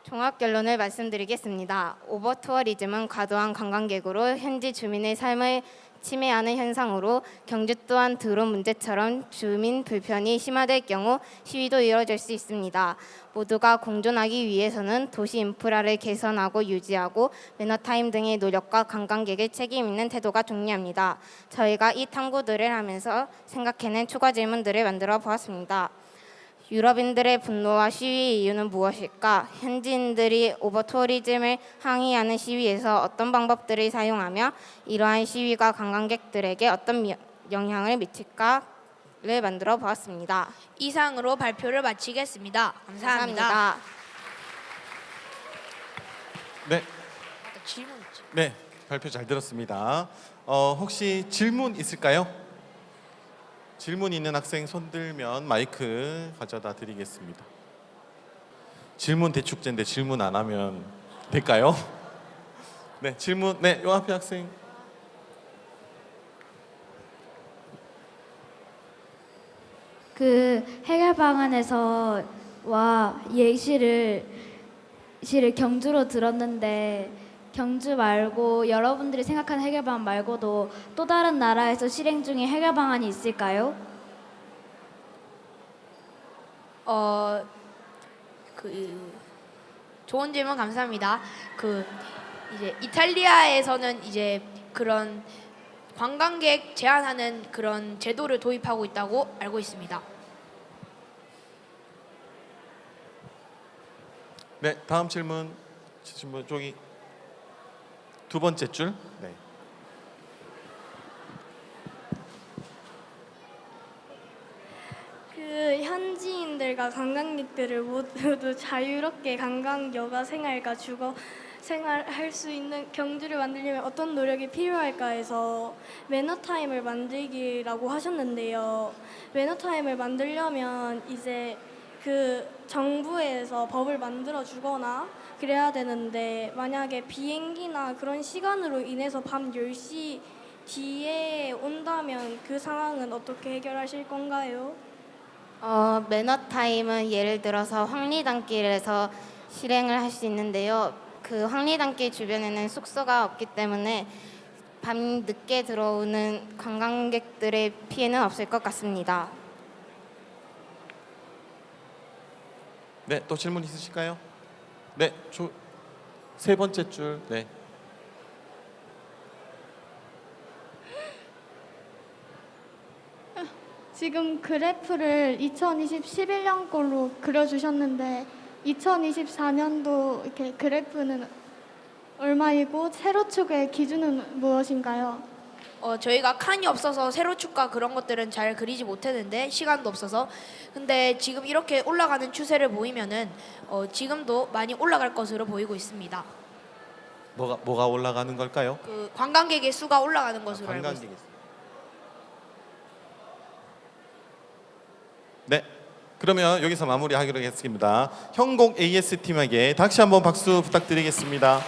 H: 종합 결론을 말씀드리겠습니다. 오버 투어리즘은 과도한 관광객으로 현지 주민의 삶을 침해하는 현상으로 경주 또한 드론 문제처럼 주민 불편이 심화될 경우 시위도 이뤄질 수 있습니다. 모두가 공존하기 위해서는 도시 인프라를 개선하고 유지하고 매너타임 등의 노력과 관광객의 책임 있는 태도가 중요합니다. 저희가 이 탐구들을 하면서 생각해낸 추가 질문들을 만들어 보았습니다. 유럽인들의 분노와 시위의 이유는 무엇일까? 현지인들이 오버투어리즘을 항의하는 시위에서 어떤 방법들을 사용하며 이러한 시위가 관광객들에게 어떤 영향을 미칠까를 만들어 보았습니다.
K: 이상으로 발표를 마치겠습니다. 감사합니다.
A: 네,
K: 질문 있지?
A: 네, 발표 잘 들었습니다. 혹시 질문 있을까요? 질문 있는 학생 손 들면 마이크 가져다 드리겠습니다. 질문 대축제인데 질문 안 하면 될까요? 네, 질문. 네, 요 앞에 학생.
G: 그 해결 방안에서와 예시를 경주로 들었는데
L: 경주 말고 여러분들이 생각하는 해결 방안 말고도 또 다른 나라에서 실행 중인 해결 방안이 있을까요?
K: 좋은 질문 감사합니다. 이제 이탈리아에서는 이제 그런 관광객 제한하는 그런 제도를 도입하고 있다고 알고 있습니다.
A: 네, 다음 질문 저기 두 번째 줄. 네.
G: 현지인들과 관광객들을 모두 자유롭게 관광 여가 생활과 주거 생활할 수 있는 경주를 만들려면 어떤 노력이 필요할까 해서 매너타임을 만들기라고 하셨는데요. 매너타임을 만들려면 이제 그 정부에서 법을 만들어 주거나 그래야 되는데 만약에 비행기나 그런 시간으로 인해서 밤 10시 뒤에 온다면 그 상황은 어떻게 해결하실 건가요?
H: 매너 타임은 예를 들어서 황리단길에서 실행을 할 수 있는데요. 그 황리단길 주변에는 숙소가 없기 때문에 밤 늦게 들어오는 관광객들의 피해는 없을 것 같습니다.
A: 네, 또 질문 있으실까요? 네, 세 번째 줄. 네.
G: 지금 그래프를 2011년 걸로 그려주셨는데 2024년도 이렇게 그래프는 얼마이고 세로축의 기준은 무엇인가요?
K: 저희가 칸이 없어서 세로축과 그런 것들은 잘 그리지 못했는데 시간도 없어서 근데 지금 이렇게 올라가는 추세를 보이면은 지금도 많이 올라갈 것으로 보이고 있습니다.
A: 뭐가 올라가는 걸까요?
K: 그 관광객의 수가 올라가는 것으로 알고 있습니다.
A: 관광객이. 네, 그러면 여기서 마무리하기로 했습니다. 형곡 AS 팀에게 다시 한번 박수 부탁드리겠습니다.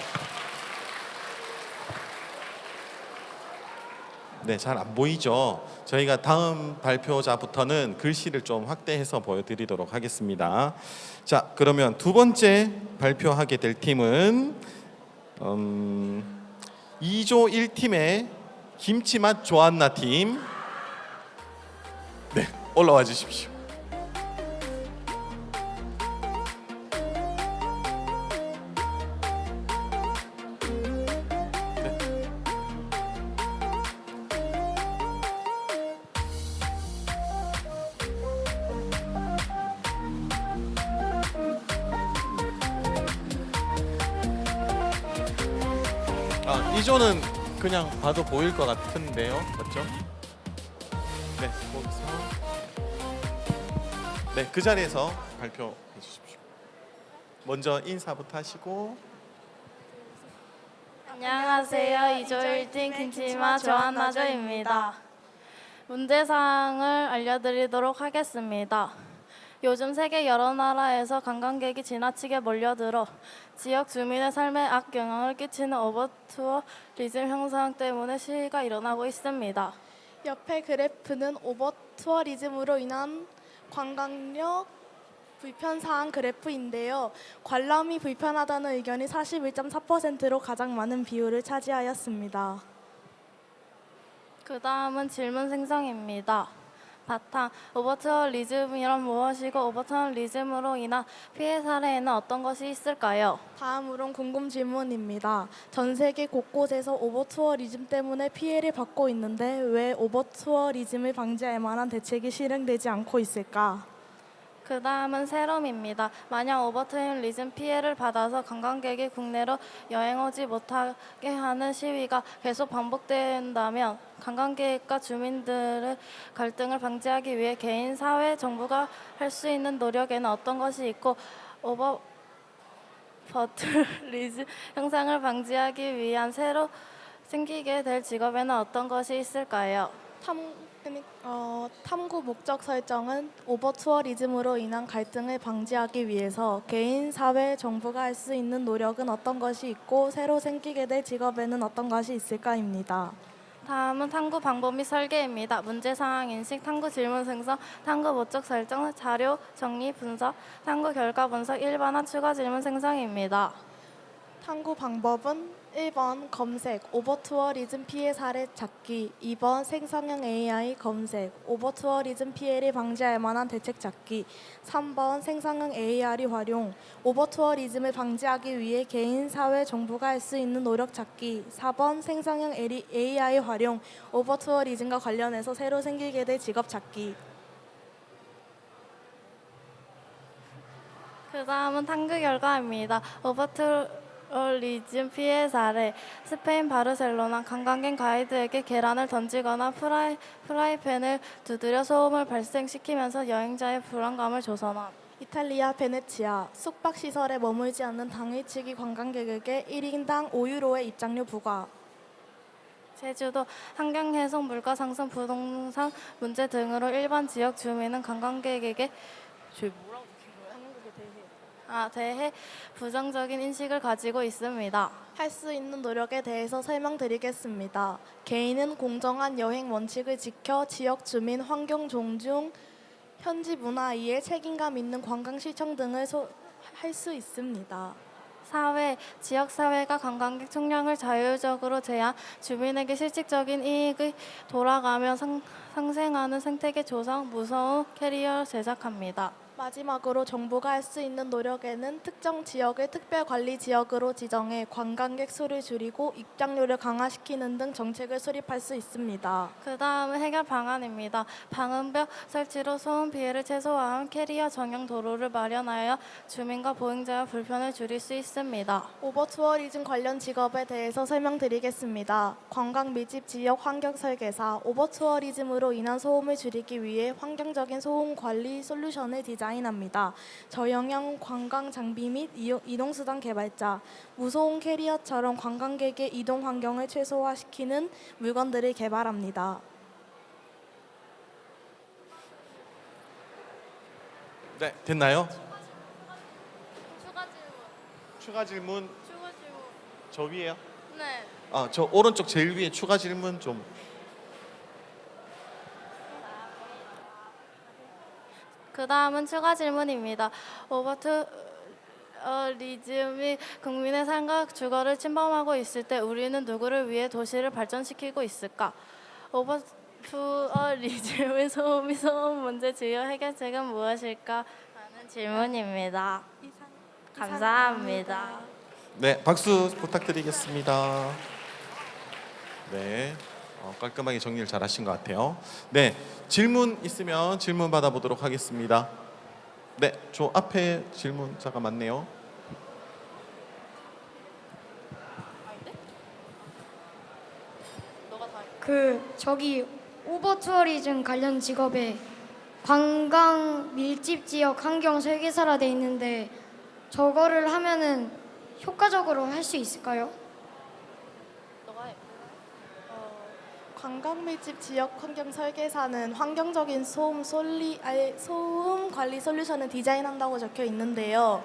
A: 네, 잘 안 보이죠? 저희가 다음 발표자부터는 글씨를 좀 확대해서 보여드리도록 하겠습니다. 자, 그러면 두 번째 발표하게 될 팀은 2조 1팀의 김치맛 조안나 팀. 네, 올라와 주십시오. 이조는 그냥 봐도 보일 것 같은데요, 맞죠? 네, 거기서 네, 그 자리에서 발표해 주십시오. 먼저 인사부터 하시고.
M: 안녕하세요. 2조 1팀 김치맛 조한나조입니다. 문제사항을 알려드리도록 하겠습니다. 요즘 세계 여러 나라에서 관광객이 지나치게 몰려들어 지역 주민의 삶에 악영향을 끼치는 오버투어리즘 현상 때문에 시위가 일어나고 있습니다.
G: 옆에 그래프는 오버투어리즘으로 인한 관광력 불편사항 그래프인데요. 관람이 불편하다는 의견이 41.4%로 가장 많은 비율을 차지하였습니다.
M: 그 다음은 질문 생성입니다. 바탕, 오버투어리즘이란 무엇이고 오버투어리즘으로 인한 피해 사례에는 어떤 것이 있을까요?
G: 다음으론 궁금 질문입니다. 전 세계 곳곳에서 오버투어리즘 때문에 피해를 받고 있는데 왜 오버투어리즘을 방지할 만한 대책이 실행되지 않고 있을까?
M: 그 다음은 세럼입니다. 만약 오버투어리즘 피해를 받아서 관광객이 국내로 여행 오지 못하게 하는 시위가 계속 반복된다면 관광객과 주민들의 갈등을 방지하기 위해 개인, 사회, 정부가 할 수 있는 노력에는 어떤 것이 있고 오버투어리즘 현상을 방지하기 위한 새로 생기게 될 직업에는 어떤 것이 있을까요?
G: 탐구 목적 설정은 오버투어리즘으로 인한 갈등을 방지하기 위해서 개인, 사회, 정부가 할 수 있는 노력은 어떤 것이 있고 새로 생기게 될 직업에는 어떤 것이 있을까입니다.
M: 다음은 탐구 방법 및 설계입니다. 문제사항 인식, 탐구 질문 생성, 탐구 목적 설정, 자료 정리 분석, 탐구 결과 분석, 일반화 추가 질문 생성입니다.
G: 탐구 방법은
M: 1번 검색, 오버투어리즘 피해 사례 찾기. 2번 생성형 AI 검색, 오버투어리즘 피해를 방지할 만한 대책 찾기. 3번 생성형 AR이 활용, 오버투어리즘을 방지하기 위해 개인, 사회, 정부가 할 수 있는 노력 찾기. 4번 생성형 AI 활용, 오버투어리즘과 관련해서 새로 생기게 될 직업 찾기.
E: 그 다음은 탐구 결과입니다. 오버투어리즘 피해 사례. 스페인 바르셀로나 관광객 가이드에게 계란을 던지거나 프라이팬을 두드려 소음을 발생시키면서 여행자의 불안감을 조성함.
M: 이탈리아 베네치아, 숙박시설에 머물지 않는 당일치기 관광객에게 1인당 5유로의 입장료 부과.
E: 제주도 환경훼손, 물가 상승, 부동산 문제 등으로 일반 지역 주민은 관광객에게 대해 부정적인 인식을 가지고 있습니다.
M: 할 수 있는 노력에 대해서 설명드리겠습니다. 개인은 공정한 여행 원칙을 지켜 지역 주민 환경 존중, 현지 문화 이해, 책임감 있는 관광 시청 등을 할 수 있습니다.
E: 사회, 지역사회가 관광객 총량을 자율적으로 제한, 주민에게 실질적인 이익이 돌아가며 상생하는 생태계 조성, 무서운 캐리어 제작합니다.
M: 마지막으로 정부가 할 수 있는 노력에는 특정 지역을 특별관리지역으로 지정해 관광객 수를 줄이고 입장료를 강화시키는 등 정책을 수립할 수 있습니다.
E: 그 다음은 해결 방안입니다. 방음벽 설치로 소음 피해를 최소화한 캐리어 전용 도로를 마련하여 주민과 보행자의 불편을 줄일 수 있습니다.
M: 오버투어리즘 관련 직업에 대해서 설명드리겠습니다. 관광 밀집 지역 환경 설계사, 오버투어리즘으로 인한 소음을 줄이기 위해 환경적인 소음 관리 솔루션을 디자인합니다. 저영향 관광 장비 및 이동수단 개발자, 무소음 캐리어처럼 관광객의 이동 환경을 최소화시키는 물건들을 개발합니다.
A: 네, 됐나요?
K: 추가 질문.
A: 추가 질문 저 위에요?
K: 네.
A: 아, 저 오른쪽 제일 위에 추가 질문 좀.
E: 그 다음은 추가 질문입니다. 오버투어리즘이 국민의 삶과 주거를 침범하고 있을 때 우리는 누구를 위해 도시를 발전시키고 있을까? 오버투어리즘의 소음 문제 주요 해결책은 무엇일까? 하는 질문입니다. 감사합니다.
A: 네, 박수 부탁드리겠습니다. 네, 깔끔하게 정리를 잘 하신 것 같아요. 네, 질문 있으면 질문 받아보도록 하겠습니다. 네, 저 앞에 질문자가 많네요.
G: 저기 오버투어리즘 관련 직업에 관광 밀집 지역 환경 설계사라 돼 있는데 저거를 하면은 효과적으로 할 수 있을까요?
M: 관광 밀집 지역 환경 설계사는 환경적인 소음 관리 솔루션을 디자인한다고 적혀 있는데요.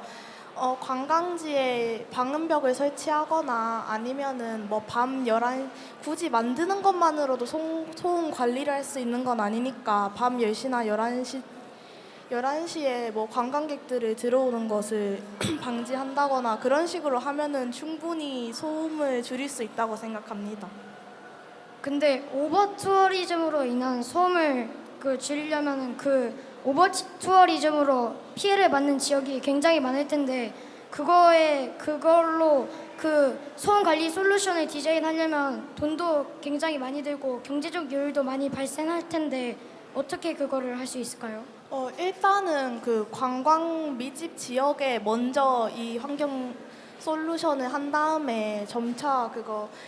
M: 관광지에 방음벽을 설치하거나 아니면은 뭐 밤 11시 굳이 만드는 것만으로도 소음 관리를 할 수 있는 건 아니니까 밤 10시나 11시에 뭐 관광객들을 들어오는 것을 방지한다거나 그런 식으로 하면은 충분히 소음을 줄일 수 있다고 생각합니다.
G: 근데 오버투어리즘으로 인한 소음을 줄이려면은 오버투어리즘으로 피해를 받는 지역이 굉장히 많을 텐데 그걸로 소음 관리 솔루션을 디자인하려면 돈도 굉장히 많이 들고 경제적 여유도 많이 발생할 텐데 어떻게 그거를 할 수 있을까요?
M: 일단은 관광 밀집 지역에 먼저 이 환경 솔루션을 한 다음에 점차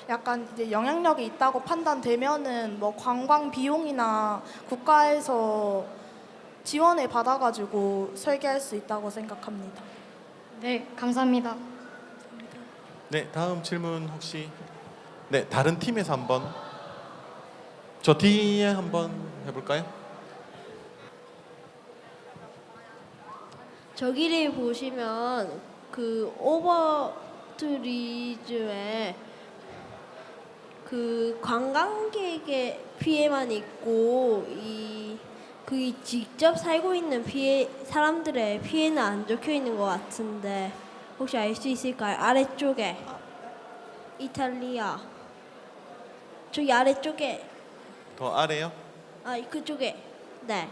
M: 약간 이제 영향력이 있다고 판단되면은 뭐 관광 비용이나 국가에서 지원을 받아가지고 설계할 수 있다고 생각합니다.
G: 네, 감사합니다.
A: 네, 다음 질문 혹시 네, 다른 팀에서 한번 저 뒤에 한번 해볼까요?
N: 저기를 보시면 오버투리즘에 관광객의 피해만 있고 직접 살고 있는 사람들의 피해는 안 적혀 있는 것 같은데 혹시 알 수 있을까요? 아래쪽에 이탈리아. 저기 아래쪽에.
A: 더 아래요?
N: 아, 그쪽에. 네.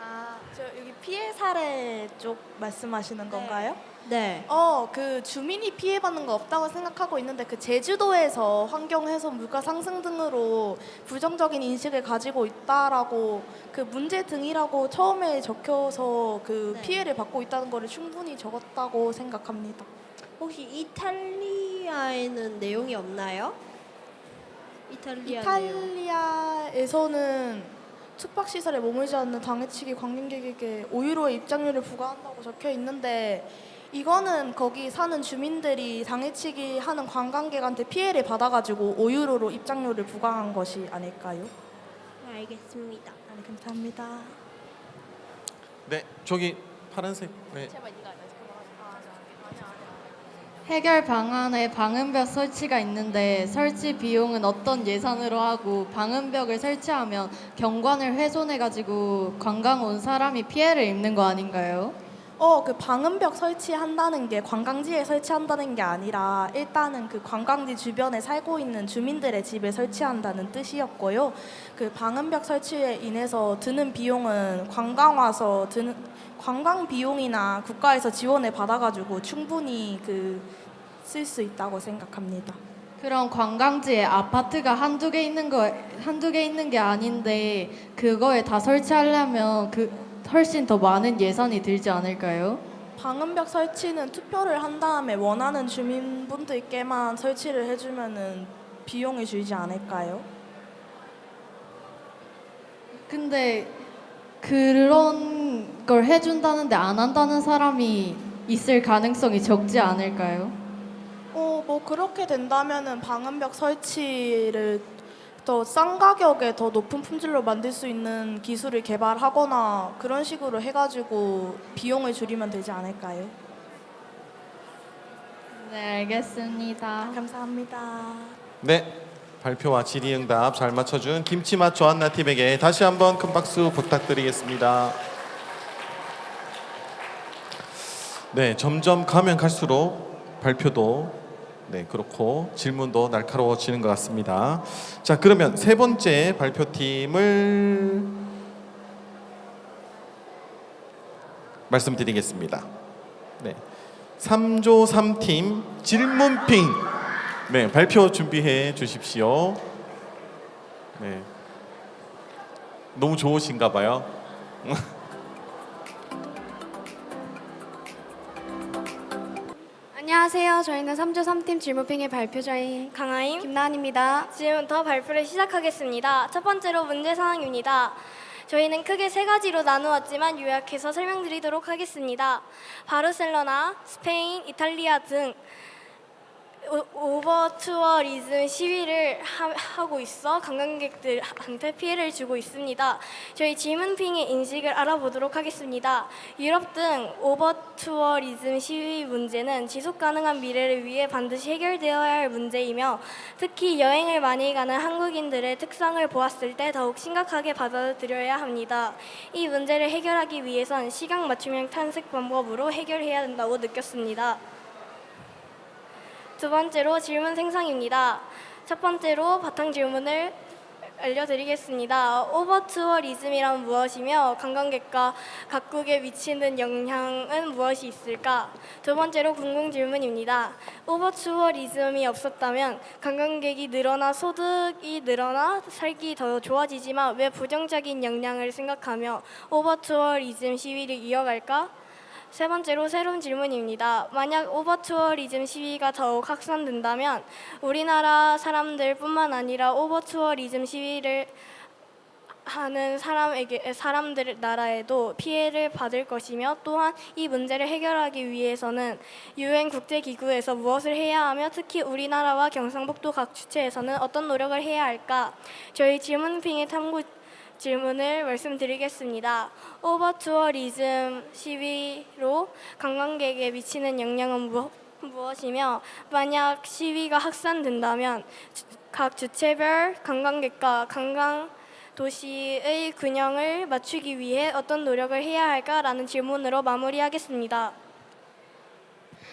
M: 아, 저 여기 피해 사례 쪽 말씀하시는 건가요?
N: 네.
M: 그 주민이 피해받는 거 없다고 생각하고 있는데 그 제주도에서 환경 훼손, 물가 상승 등으로 부정적인 인식을 가지고 있다라고 그 문제 등이라고 처음에 적혀서 그
N: 네.
M: 피해를 받고 있다는 거를 충분히 적었다고 생각합니다.
N: 혹시 이탈리아에는 내용이 없나요? 내용.
M: 이탈리아에서는 숙박시설에 머물지 않는 당해치기 관광객에게 5유로의 입장료를 부과한다고 적혀 있는데 이거는 거기 사는 주민들이 당해치기 하는 관광객한테 피해를 받아가지고 5유로로 입장료를 부과한 것이 아닐까요?
N: 알겠습니다.
M: 네, 감사합니다.
A: 네, 저기 파란색. 네.
O: 해결 방안에 방음벽 설치가 있는데 설치 비용은 어떤 예산으로 하고 방음벽을 설치하면 경관을 훼손해가지고 관광 온 사람이 피해를 입는 거 아닌가요?
M: 그 방음벽 설치한다는 게 관광지에 설치한다는 게 아니라 일단은 그 관광지 주변에 살고 있는 주민들의 집에 설치한다는 뜻이었고요. 그 방음벽 설치에 인해서 드는 비용은 관광 와서 드는 관광 비용이나 국가에서 지원을 받아가지고 충분히 쓸 수 있다고 생각합니다.
O: 그럼 관광지에 아파트가 한두 개 있는 게 아닌데 그거에 다 설치하려면 훨씬 더 많은 예산이 들지 않을까요?
M: 방음벽 설치는 투표를 한 다음에 원하는 주민분들께만 설치를 해주면은 비용이 줄지 않을까요?
O: 근데 그런 걸 해준다는데 안 한다는 사람이 있을 가능성이 적지 않을까요?
M: 뭐 그렇게 된다면은 방음벽 설치를 더 싼 가격에 더 높은 품질로 만들 수 있는 기술을 개발하거나 그런 식으로 해가지고 비용을 줄이면 되지 않을까요?
O: 네, 알겠습니다.
M: 감사합니다.
A: 네, 발표와 질의응답 잘 맞춰준 김치맛 조한나 팀에게 다시 한번 큰 박수 부탁드리겠습니다. 네, 점점 가면 갈수록 발표도 그렇고 질문도 날카로워지는 것 같습니다. 자, 그러면 세 번째 발표팀을 말씀드리겠습니다. 네, 3조 3팀 질문핑. 네, 발표 준비해 주십시오. 네, 너무 좋으신가 봐요.
G: 안녕하세요. 저희는 3조 3팀 질문핑의 발표자인 강하임, 김나은입니다. 지금부터 발표를 시작하겠습니다. 첫 번째로 문제 사항입니다. 저희는 크게 세 가지로 나누었지만 요약해서 설명드리도록 하겠습니다. 바르셀로나, 스페인, 이탈리아 등 오버투어리즘 시위를 하고 있어 관광객들한테 피해를 주고 있습니다. 저희 질문핑의 인식을 알아보도록 하겠습니다. 유럽 등 오버투어리즘 시위 문제는 지속가능한 미래를 위해 반드시 해결되어야 할 문제이며 특히 여행을 많이 가는 한국인들의 특성을 보았을 때 더욱 심각하게 받아들여야 합니다. 이 문제를 해결하기 위해선 시각 맞춤형 탐색 방법으로 해결해야 한다고 느꼈습니다. 두 번째로 질문 생성입니다. 첫 번째로 바탕 질문을 알려드리겠습니다. 오버투어리즘이란 무엇이며 관광객과 각국에 미치는 영향은 무엇이 있을까? 두 번째로 궁금 질문입니다. 오버투어리즘이 없었다면 관광객이 늘어나 소득이 늘어나 살기 더 좋아지지만 왜 부정적인 영향을 생각하며 오버투어리즘 시위를 이어갈까? 세 번째로 새로운 질문입니다. 만약 오버투어리즘 시위가 더욱 확산된다면 우리나라 사람들뿐만 아니라 오버투어리즘 시위를 하는 사람들 나라에도 피해를 받을 것이며 또한 이 문제를 해결하기 위해서는 유엔 국제기구에서 무엇을 해야 하며 특히 우리나라와 경상북도 각 주체에서는 어떤 노력을 해야 할까? 저희 질문핑의 탐구 질문을 말씀드리겠습니다. 오버투어리즘 시위로 관광객에 미치는 영향은 무엇이며 만약 시위가 확산된다면 각 주체별 관광객과 관광 도시의 균형을 맞추기 위해 어떤 노력을 해야 할까라는 질문으로 마무리하겠습니다.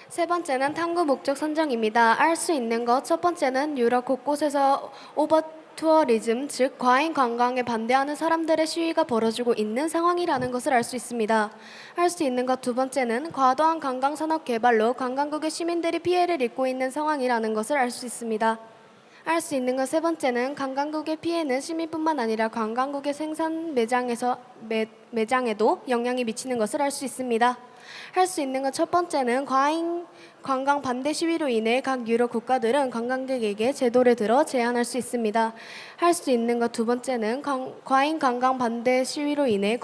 D: 세 번째는 탐구 목적 선정입니다. 알 수 있는 것 첫 번째는 유럽 곳곳에서 오버 투어리즘, 즉 과잉 관광에 반대하는 사람들의 시위가 벌어지고 있는 상황이라는 것을 알 수 있습니다. 알 수 있는 것 두 번째는 과도한 관광 산업 개발로 관광국의 시민들이 피해를 입고 있는 상황이라는 것을 알 수 있습니다. 알 수 있는 것 세 번째는 관광국의 피해는 시민뿐만 아니라 관광국의 생산 매장에도 영향이 미치는 것을 알 수 있습니다. 할 수 있는 것 첫 번째는 과잉 관광 반대 시위로 인해 각 유럽 국가들은 관광객에게 제도를 들어 제한할 수 있습니다. 할 수 있는 것 두 번째는 과잉 관광 반대 시위로 인해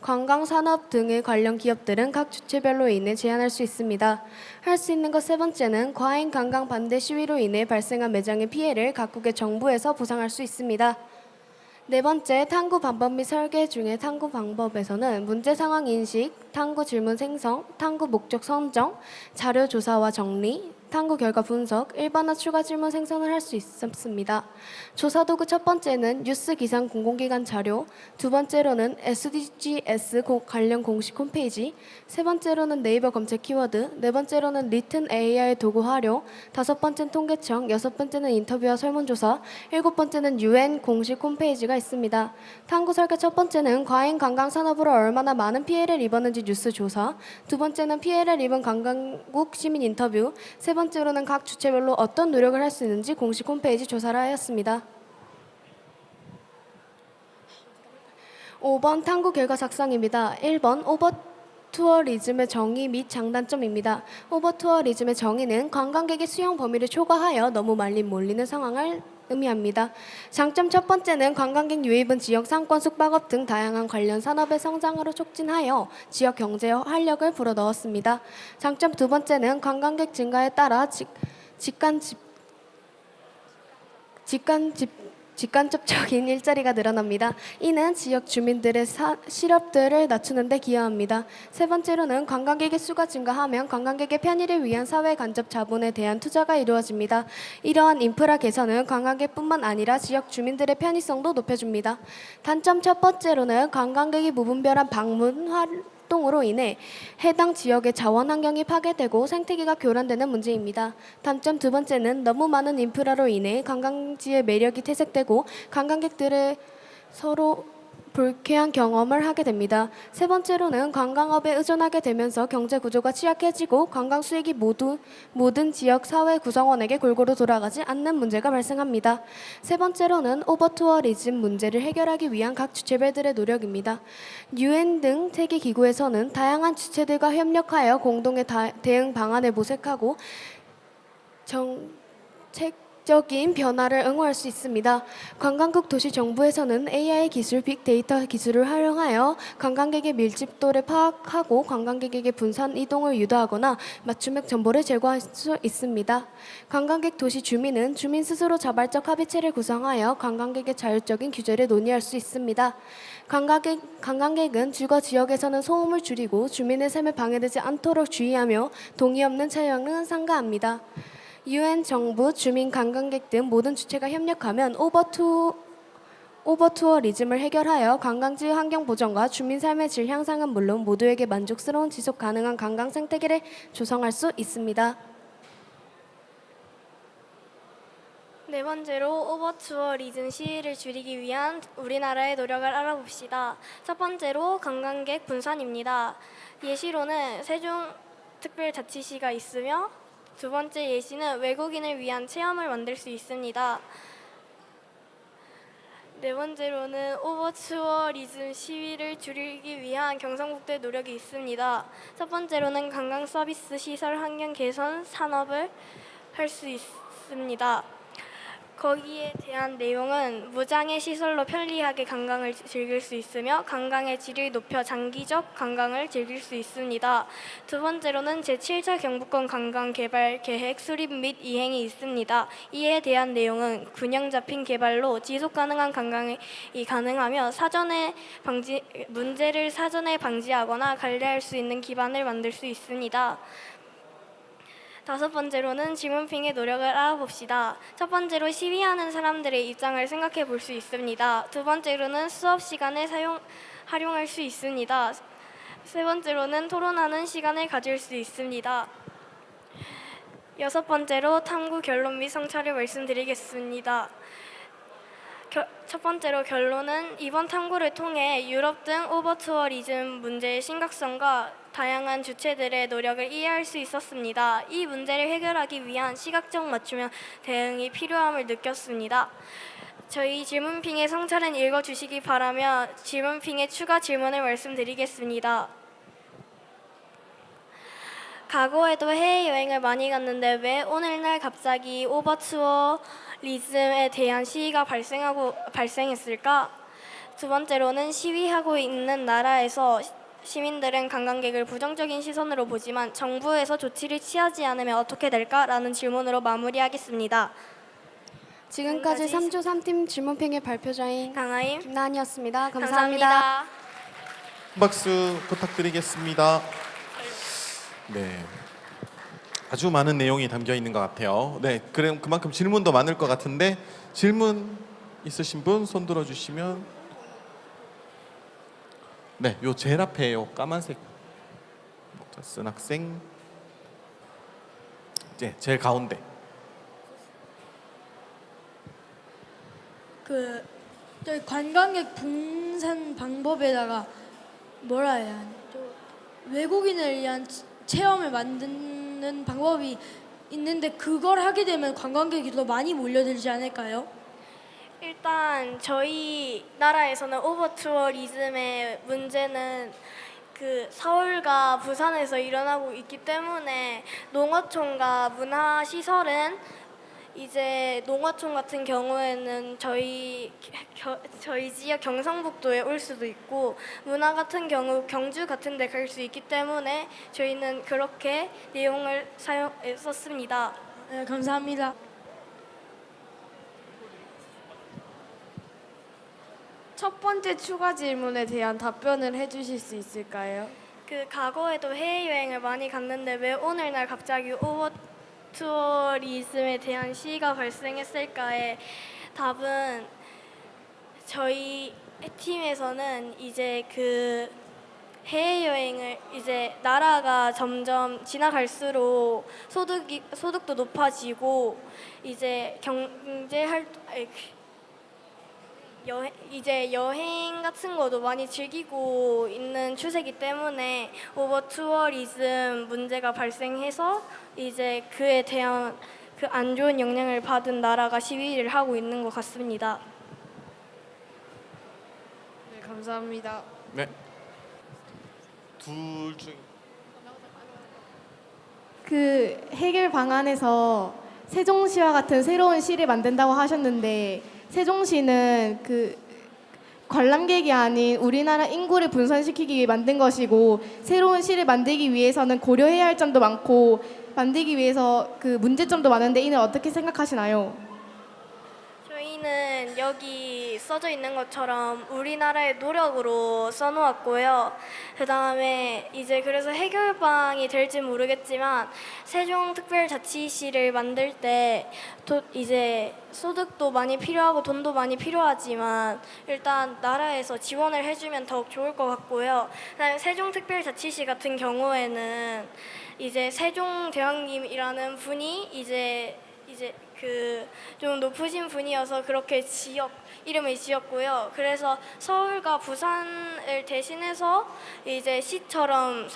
D: 관광 산업 등의 관련 기업들은 각 주체별로 인해 제한할 수 있습니다. 할 수 있는 것 세 번째는 과잉 관광 반대 시위로 인해 발생한 매장의 피해를 각국의 정부에서 보상할 수 있습니다. 네 번째, 탐구 방법 및 설계 중에 탐구 방법에서는 문제 상황 인식, 탐구 질문 생성, 탐구 목적 선정, 자료 조사와 정리, 탐구 결과 분석, 일반화 추가 질문 생성을 할 수 있었습니다. 조사 도구 첫 번째는 뉴스 기상 공공기관 자료, 두 번째로는 SDGs 관련 공식 홈페이지, 세 번째로는 네이버 검색 키워드, 네 번째로는 리튼 AI 도구 활용, 다섯 번째는 통계청, 여섯 번째는 인터뷰와 설문조사, 일곱 번째는 UN 공식 홈페이지가 있습니다. 탐구 설계 첫 번째는 과잉 관광 산업으로 얼마나 많은 피해를 입었는지 뉴스 조사, 두 번째는 피해를 입은 관광국 시민 인터뷰, 세 번째로는 각 주체별로 어떤 노력을 할 수 있는지 공식 홈페이지 조사를 하였습니다. 5번 탐구 결과 작성입니다. 1번 오버투어리즘의 정의 및 장단점입니다. 오버투어리즘의 정의는 관광객의 수용 범위를 초과하여 너무 많이 몰리는 상황을 의미합니다. 장점 첫 번째는 관광객 유입은 지역 상권, 숙박업 등 다양한 관련 산업의 성장으로 촉진하여 지역 경제에 활력을 불어넣었습니다. 장점 두 번째는 관광객 증가에 따라 직간접적인 일자리가 늘어납니다. 이는 지역 주민들의 실업들을 낮추는 데 기여합니다. 세 번째로는 관광객의 수가 증가하면 관광객의 편의를 위한 사회 간접 자본에 대한 투자가 이루어집니다. 이러한 인프라 개선은 관광객뿐만 아니라 지역 주민들의 편의성도 높여줍니다. 단점 첫 번째로는 관광객이 무분별한 방문 활동으로 인해 해당 지역의 자원 환경이 파괴되고 생태계가 교란되는 문제입니다. 단점 두 번째는 너무 많은 인프라로 인해 관광지의 매력이 퇴색되고 관광객들의 서로 불쾌한 경험을 하게 됩니다. 세 번째로는 관광업에 의존하게 되면서 경제 구조가 취약해지고 관광 수익이 모든 지역 사회 구성원에게 골고루 돌아가지 않는 문제가 발생합니다. 세 번째로는 오버투어리즘 문제를 해결하기 위한 각 주체별들의 노력입니다. UN 등 세계 기구에서는 다양한 주체들과 협력하여 공동의 대응 방안을 모색하고 적인 변화를 응원할 수 있습니다. 관광국 도시 정부에서는 AI 기술, 빅데이터 기술을 활용하여 관광객의 밀집도를 파악하고 관광객에게 분산 이동을 유도하거나 맞춤형 정보를 제공할 수 있습니다. 관광객 도시 주민은 주민 스스로 자발적 합의체를 구성하여 관광객의 자율적인 규제를 논의할 수 있습니다. 관광객은 주거 지역에서는 소음을 줄이고 주민의 삶에 방해되지 않도록 주의하며 동의 없는 촬영은 삼가합니다. UN, 정부, 주민, 관광객 등 모든 주체가 협력하면 오버투어리즘을 해결하여 관광지 환경 보전과 주민 삶의 질 향상은 물론 모두에게 만족스러운 지속 가능한 관광 생태계를 조성할 수 있습니다.
G: 네 번째로 오버투어리즘 시위를 줄이기 위한 우리나라의 노력을 알아봅시다. 첫 번째로 관광객 분산입니다. 예시로는 세종특별자치시가 있으며 두 번째 예시는 외국인을 위한 체험을 만들 수 있습니다. 네 번째로는 오버투어리즘 시위를 줄이기 위한 경상북도의 노력이 있습니다. 첫 번째로는 관광 서비스 시설 환경 개선 산업을 할 수 있습니다. 거기에 대한 내용은 무장애 시설로 편리하게 관광을 즐길 수 있으며 관광의 질을 높여 장기적 관광을 즐길 수 있습니다. 두 번째로는 제7차 경북권 관광개발계획 수립 및 이행이 있습니다. 이에 대한 내용은 균형 잡힌 개발로 지속 가능한 관광이 가능하며 문제를 사전에 방지하거나 관리할 수 있는 기반을 만들 수 있습니다. 다섯 번째로는 질문핑의 노력을 알아봅시다. 첫 번째로 시위하는 사람들의 입장을 생각해 볼 수 있습니다. 두 번째로는 수업 시간에 활용할 수 있습니다. 세 번째로는 토론하는 시간을 가질 수 있습니다.
D: 여섯 번째로 탐구 결론 및 성찰을 말씀드리겠습니다. 첫 번째로 결론은 이번 탐구를 통해 유럽 등 오버투어리즘 문제의 심각성과 다양한 주체들의 노력을 이해할 수 있었습니다. 이 문제를 해결하기 위한 시각적 맞춤형 대응이 필요함을 느꼈습니다. 저희 질문핑의 성찰은 읽어주시기 바라며 질문핑의 추가 질문을 말씀드리겠습니다. 과거에도 해외여행을 많이 갔는데 왜 오늘날 갑자기 오버투어리즘에 대한 시위가 발생했을까? 두 번째로는 시위하고 있는 나라에서 시민들은 관광객을 부정적인 시선으로 보지만 정부에서 조치를 취하지 않으면 어떻게 될까라는 질문으로 마무리하겠습니다. 지금까지 3조 3팀 질문핑의 발표자인
K: 강하임,
D: 김나은이었습니다.
K: 감사합니다.
A: 박수 부탁드리겠습니다. 네, 아주 많은 내용이 담겨 있는 것 같아요. 네, 그럼 그만큼 질문도 많을 것 같은데 질문 있으신 분 손 들어주시면. 네, 요 제일 앞에 요 까만색 쓴 학생, 이제 제일 가운데.
P: 저희 관광객 분산 방법에다가 뭐라 해야 하냐, 외국인을 위한 체험을 만드는 방법이 있는데 그걸 하게 되면 관광객이 더 많이 몰려들지 않을까요?
D: 일단 저희 나라에서는 오버투어리즘의 문제는 서울과 부산에서 일어나고 있기 때문에 농어촌과 문화시설은 이제 농어촌 같은 경우에는 저희 지역 경상북도에 올 수도 있고 문화 같은 경우 경주 같은 데 갈 수 있기 때문에 저희는 그렇게 내용을 썼습니다.
P: 네, 감사합니다.
I: 첫 번째 추가 질문에 대한 답변을 해주실 수 있을까요?
D: 과거에도 해외여행을 많이 갔는데 왜 오늘날 갑자기 오버투어리즘에 대한 시위가 발생했을까의 답은 저희 팀에서는 이제 해외여행을 이제 나라가 점점 지나갈수록 소득도 높아지고 이제 여행 같은 것도 많이 즐기고 있는 추세이기 때문에 오버투어리즘 문제가 발생해서 이제 그에 대한 안 좋은 영향을 받은 나라가 시위를 하고 있는 것 같습니다.
I: 네, 감사합니다.
A: 네. 둘 중.
O: 해결 방안에서 세종시와 같은 새로운 시를 만든다고 하셨는데 세종시는 관람객이 아닌 우리나라 인구를 분산시키기 위해 만든 것이고 새로운 시를 만들기 위해서는 고려해야 할 점도 많고 만들기 위해서 문제점도 많은데 이는 어떻게 생각하시나요?
D: 저희는 여기 써져 있는 것처럼 우리나라의 노력으로 써놓았고요. 그 다음에 이제 그래서 해결방이 될지 모르겠지만 세종특별자치시를 만들 때 이제 소득도 많이 필요하고 돈도 많이 필요하지만 일단 나라에서 지원을 해주면 더욱 좋을 것 같고요. 그다음에 세종특별자치시 같은 경우에는 이제 세종대왕님이라는 분이 이제 좀 높으신 분이어서 그렇게 이름을 지었고요. 그래서 서울과 부산을 대신해서 이제 시처럼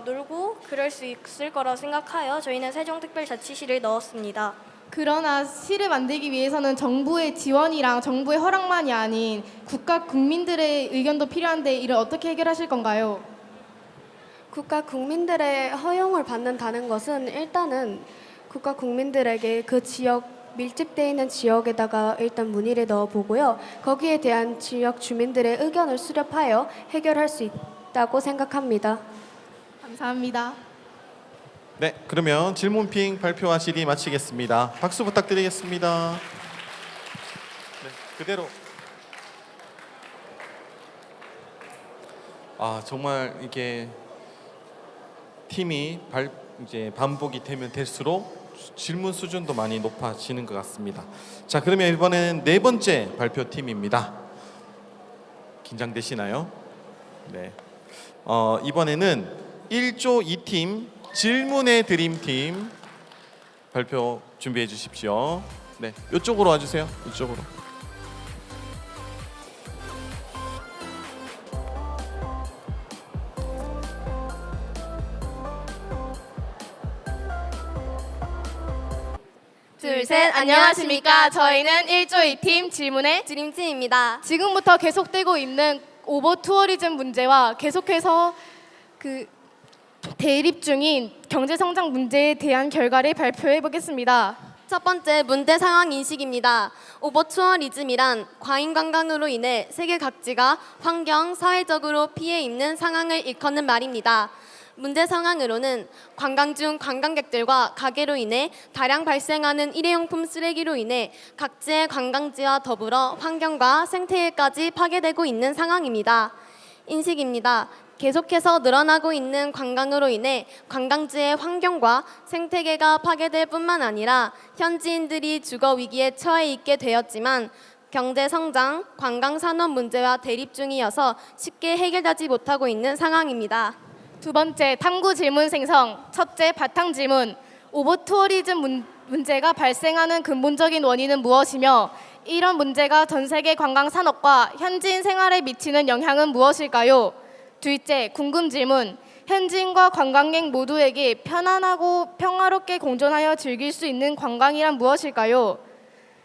D: 놀고 그럴 수 있을 거라고 생각하여 저희는 세종특별자치시를 넣었습니다.
O: 그러나 시를 만들기 위해서는 정부의 지원이랑 정부의 허락만이 아닌 국가 국민들의 의견도 필요한데 이를 어떻게 해결하실 건가요?
D: 국가 국민들의 허용을 받는다는 것은 일단은 국가 국민들에게 그 지역 밀집되어 있는 지역에다가 일단 문의를 넣어보고요. 거기에 대한 지역 주민들의 의견을 수렴하여 해결할 수 있다고 생각합니다.
O: 감사합니다.
A: 네, 그러면 질문핑 발표와 질의 마치겠습니다. 박수 부탁드리겠습니다. 네, 그대로. 정말 이게 팀이 이제 반복이 되면 될수록 질문 수준도 많이 높아지는 것 같습니다. 자, 그러면 이번에는 네 번째 발표팀입니다. 긴장되시나요? 네. 이번에는 1조 2팀 질문의 드림팀 발표 준비해 주십시오. 네, 이쪽으로 와주세요. 이쪽으로.
I: 둘, 셋, 안녕하십니까. 저희는 1조 2팀 질문의
D: 드림팀입니다.
I: 지금부터 계속되고 있는 오버 투어리즘 문제와 계속해서 대립 중인 경제 성장 문제에 대한 결과를 발표해 보겠습니다.
D: 첫 번째 문제 상황 인식입니다. 오버 투어리즘이란 과잉 관광으로 인해 세계 각지가 환경, 사회적으로 피해 입는 상황을 일컫는 말입니다. 문제 상황으로는 관광 중 관광객들과 가게로 인해 다량 발생하는 일회용품 쓰레기로 인해 각지의 관광지와 더불어 환경과 생태계까지 파괴되고 있는 상황입니다. 인식입니다. 계속해서 늘어나고 있는 관광으로 인해 관광지의 환경과 생태계가 파괴될 뿐만 아니라 현지인들이 주거 위기에 처해 있게 되었지만 경제 성장, 관광 산업 문제와 대립 중이어서 쉽게 해결되지 못하고 있는 상황입니다.
I: 두 번째, 탐구 질문 생성. 첫째, 바탕 질문. 오버 투어리즘 문제가 발생하는 근본적인 원인은 무엇이며 이런 문제가 전 세계 관광 산업과 현지인 생활에 미치는 영향은 무엇일까요? 둘째, 궁금 질문. 현지인과 관광객 모두에게 편안하고 평화롭게 공존하여 즐길 수 있는 관광이란 무엇일까요?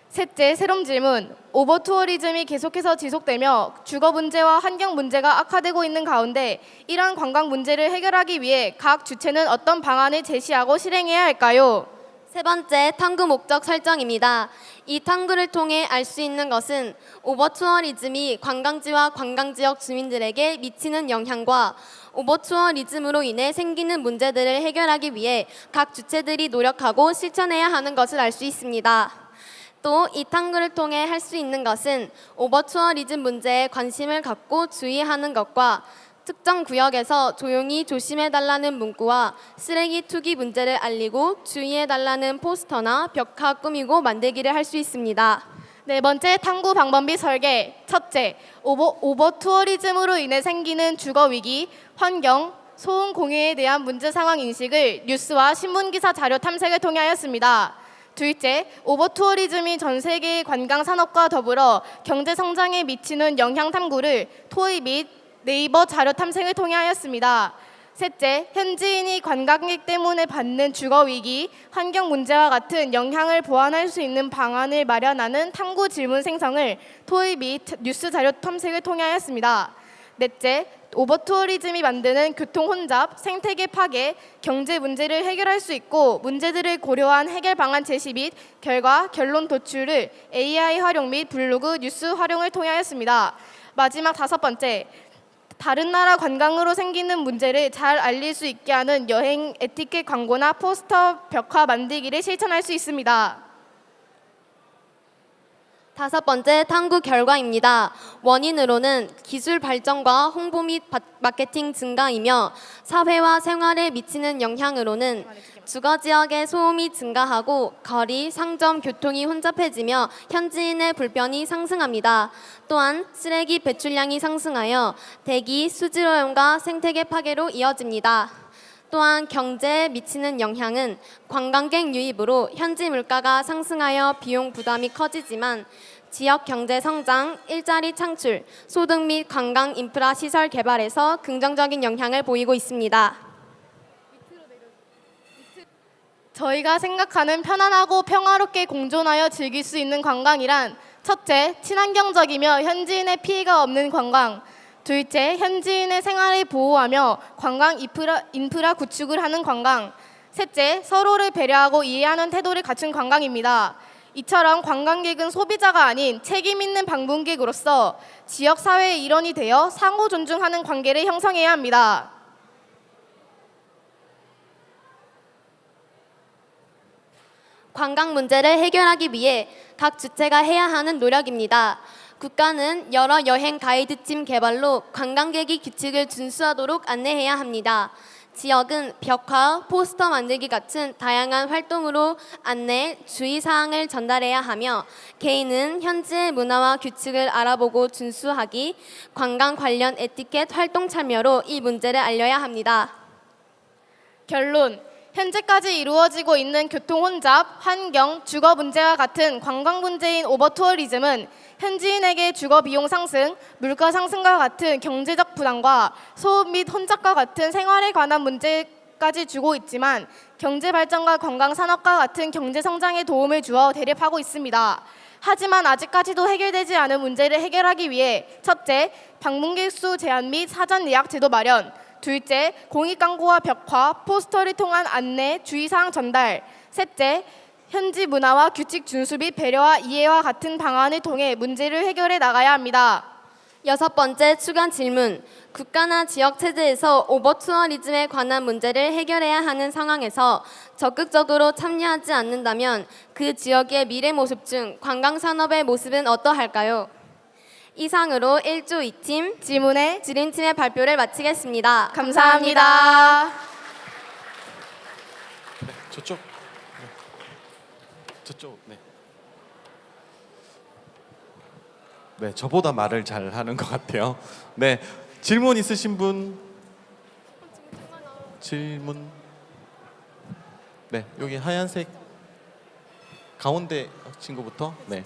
I: 셋째, 새로운 질문. 오버 투어리즘이 계속해서 지속되며 주거 문제와 환경 문제가 악화되고 있는 가운데 이러한 관광 문제를 해결하기 위해 각 주체는 어떤 방안을 제시하고 실행해야 할까요?
D: 세 번째, 탐구 목적 설정입니다. 이 탐구를 통해 알 수 있는 것은 오버 투어리즘이 관광지와 관광지역 주민들에게 미치는 영향과 오버 투어리즘으로 인해 생기는 문제들을 해결하기 위해 각 주체들이 노력하고 실천해야 하는 것을 알 수 있습니다. 또 이 탐구를 통해 할 수 있는 것은 오버 투어리즘 문제에 관심을 갖고 주의하는 것과 특정 구역에서 조용히 조심해달라는 문구와 쓰레기 투기 문제를 알리고 주의해달라는 포스터나 벽화 꾸미고 만들기를 할 수 있습니다.
I: 네 번째, 탐구 방법 및 설계. 첫째, 오버 투어리즘으로 인해 생기는 주거 위기, 환경, 소음 공해에 대한 문제 상황 인식을 뉴스와 신문 기사 자료 탐색을 통해 하였습니다. 둘째, 오버 투어리즘이 전 세계의 관광 산업과 더불어 경제 성장에 미치는 영향 탐구를 토의 및 네이버 자료 탐색을 통해 하였습니다. 셋째, 현지인이 관광객 때문에 받는 주거 위기, 환경 문제와 같은 영향을 보완할 수 있는 방안을 마련하는 탐구 질문 생성을 토의 및 뉴스 자료 탐색을 통해 하였습니다. 넷째, 오버 투어리즘이 만드는 교통 혼잡, 생태계 파괴, 경제 문제를 해결할 수 있고 문제들을 고려한 해결 방안 제시 및 결론 도출을 AI 활용 및 블로그, 뉴스 활용을 통해 하였습니다. 마지막 다섯 번째, 다른 나라 관광으로 생기는 문제를 잘 알릴 수 있게 하는 여행 에티켓 광고나 포스터, 벽화 만들기를 실천할 수 있습니다.
D: 다섯 번째, 탐구 결과입니다. 원인으로는 기술 발전과 홍보 및 마케팅 증가이며 사회와 생활에 미치는 영향으로는 주거 지역의 소음이 증가하고 거리, 상점, 교통이 혼잡해지며 현지인의 불편이 상승합니다. 또한 쓰레기 배출량이 상승하여 대기, 수질오염과 생태계 파괴로 이어집니다. 또한 경제에 미치는 영향은 관광객 유입으로 현지 물가가 상승하여 비용 부담이 커지지만 지역 경제 성장, 일자리 창출, 소득 및 관광 인프라 시설 개발에서 긍정적인 영향을 보이고 있습니다.
I: 저희가 생각하는 편안하고 평화롭게 공존하여 즐길 수 있는 관광이란 첫째, 친환경적이며 현지인의 피해가 없는 관광. 둘째, 현지인의 생활을 보호하며 관광 인프라 구축을 하는 관광. 셋째, 서로를 배려하고 이해하는 태도를 갖춘 관광입니다. 이처럼 관광객은 소비자가 아닌 책임 있는 방문객으로서 지역 사회의 일원이 되어 상호 존중하는 관계를 형성해야 합니다.
D: 관광 문제를 해결하기 위해 각 주체가 해야 하는 노력입니다. 국가는 여러 여행 가이드팀 개발로 관광객이 규칙을 준수하도록 안내해야 합니다. 지역은 벽화, 포스터 만들기 같은 다양한 활동으로 안내, 주의사항을 전달해야 하며 개인은 현지의 문화와 규칙을 알아보고 준수하기, 관광 관련 에티켓 활동 참여로 이 문제를 알려야 합니다.
I: 결론. 현재까지 이루어지고 있는 교통 혼잡, 환경, 주거 문제와 같은 관광 문제인 오버투어리즘은 현지인에게 주거 비용 상승, 물가 상승과 같은 경제적 부담과 소음 및 혼잡과 같은 생활에 관한 문제까지 주고 있지만 경제 발전과 관광 산업과 같은 경제 성장에 도움을 주어 대립하고 있습니다. 하지만 아직까지도 해결되지 않은 문제를 해결하기 위해 첫째, 방문객 수 제한 및 사전 예약 제도 마련, 둘째, 공익 광고와 벽화, 포스터를 통한 안내, 주의사항 전달, 셋째, 현지 문화와 규칙 준수 및 배려와 이해와 같은 방안을 통해 문제를 해결해 나가야 합니다.
H: 여섯 번째 추가 질문. 국가나 지역 체제에서 오버투어리즘에 관한 문제를 해결해야 하는 상황에서 적극적으로 참여하지 않는다면 그 지역의 미래 모습 중 관광 산업의 모습은 어떠할까요? 이상으로 1조 2팀
I: 질문의
H: 지린팀의 발표를 마치겠습니다.
I: 감사합니다.
A: 네, 저쪽. 네. 저쪽. 네. 네, 저보다 말을 잘 하는 것 같아요. 네, 질문 있으신 분? 질문. 네, 여기 하얀색 가운데 친구부터. 네.